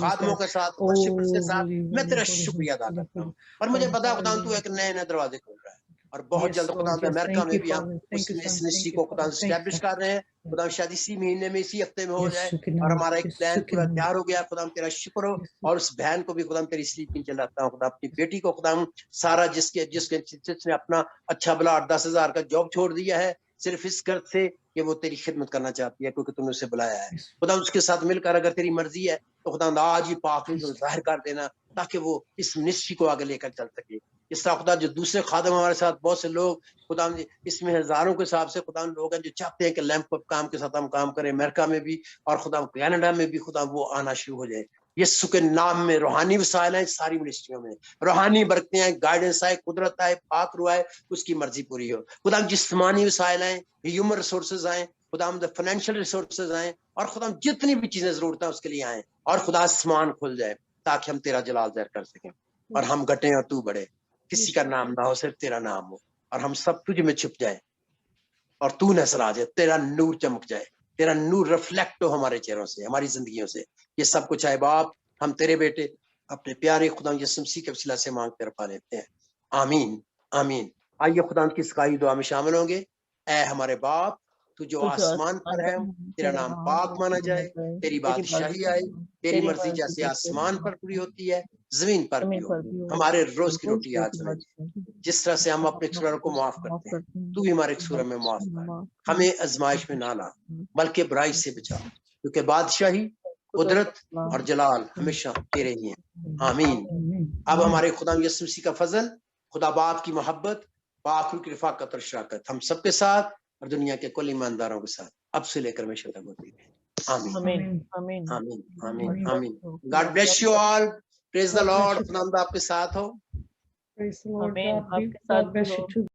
خادموں کے ساتھ، ورشپرز کے ساتھ میں تیرا شکریہ ادا کرتا ہوں. اور مجھے پتا خدا تو ایک نئے نئے دروازے کھول رہا ہے، اور بہت جلد خدا امریکہ میں بھی ہم اس منسٹری کو خدا اسٹیبلش کر رہے ہیں. خدا شاید اسی مہینے میں اسی ہفتے میں ہو جائے، اور ہمارا ایک پلان پورا تیار ہو گیا. خدا تیرا شکر ہو. اور اس بہن کو بھی خدا تیری سلیپ میں چلاتا ہوں خدا، اپنی بیٹی کو خدا سارا جس نے اپنا اچھا بلا 8-10 ہزار کا جاب چھوڑ دیا ہے صرف اس غرض سے کہ وہ تیری خدمت کرنا چاہتی ہے، کیونکہ تم نے اسے بلایا ہے. خدا اس کے ساتھ مل کر اگر تیری مرضی ہے تو خدا آج ہی پاک ظاہر کر دینا، تاکہ وہ اس منسٹری کو آگے لے کر چل سکے. اس طرح خدا جو دوسرے خادم ہمارے ساتھ بہت سے لوگ خدا اس میں ہزاروں کے حساب سے خدا لوگ ہیں جو چاہتے ہیں کہ لیمپ اپ کام کے ساتھ ہم کام کریں، امریکہ میں بھی اور خدا کینیڈا میں بھی خدا وہ آنا شروع ہو جائے. یسوع کے نام میں روحانی وسائل ہیں ساری منسٹریوں میں، روحانی برکتیں ہیں، گائیڈنس آئے، قدرت آئے، پاک روح آئے، اس کی مرضی پوری ہو. خدا جسمانی وسائل ہیں، ہیومن ریسورسز آئیں، خدا فائنینشیل ریسورسز آئیں، اور خدا جتنی بھی چیزیں ضرورت ہیں اس کے لیے آئیں، اور خدا آسمان کھل جائے تاکہ ہم تیرا جلال ظاہر کر سکیں، اور ہم گھٹیں اور تو بڑھے. کسی کا نام نہ ہو، صرف تیرا نام ہو، اور ہم سب تجھ میں چھپ جائے اور تو نظر آ جائے، تیرا نور چمک جائے، تیرا نور ریفلیکٹ ہو ہمارے چہروں سے، ہماری زندگیوں سے. یہ سب کچھ ہے باپ ہم تیرے بیٹے اپنے پیارے خدا یسوع مسیح کے وسیلہ سے مانگ کر پا لیتے ہیں. آمین آمین. آئیے خدا کی سکائی دعا میں شامل ہوں گے. اے ہمارے باپ تو جو آسمان پر ہے، تیرا نام پاک مانا جائے، تیری بادشاہی آئے، تیری مرضی جیسے آسمان پر پوری ہوتی ہے زمین پر بھی ہو. ہمارے روز کی روٹی آج ہمیں دے. جس طرح سے ہم اپنے قصوروں کو معاف کرتے ہیں تو بھی ہمارے قصور میں معاف کر. ہمیں آزمائش میں نہ لا بلکہ برائی سے بچا، کیونکہ بادشاہی، قدرت اور جلال ہمیشہ تیرے ہی ہیں. آمین. اب ہمارے خدا یسوع مسیح کا فضل، خدا باپ کی محبت، پاک روح کی رفاقت اور شراکت ہم سب کے ساتھ اور دنیا کے کل ایمانداروں کے ساتھ اب سے لے کر ہمیشہ تک ہوتی ہے. آمین آمین آمین آمین آمین. God bless you all. Praise the Lord. خدا آپ کے ساتھ ہو. Praise the Lord. آمین. God آپ کے ساتھ bless بھی you ہو. too.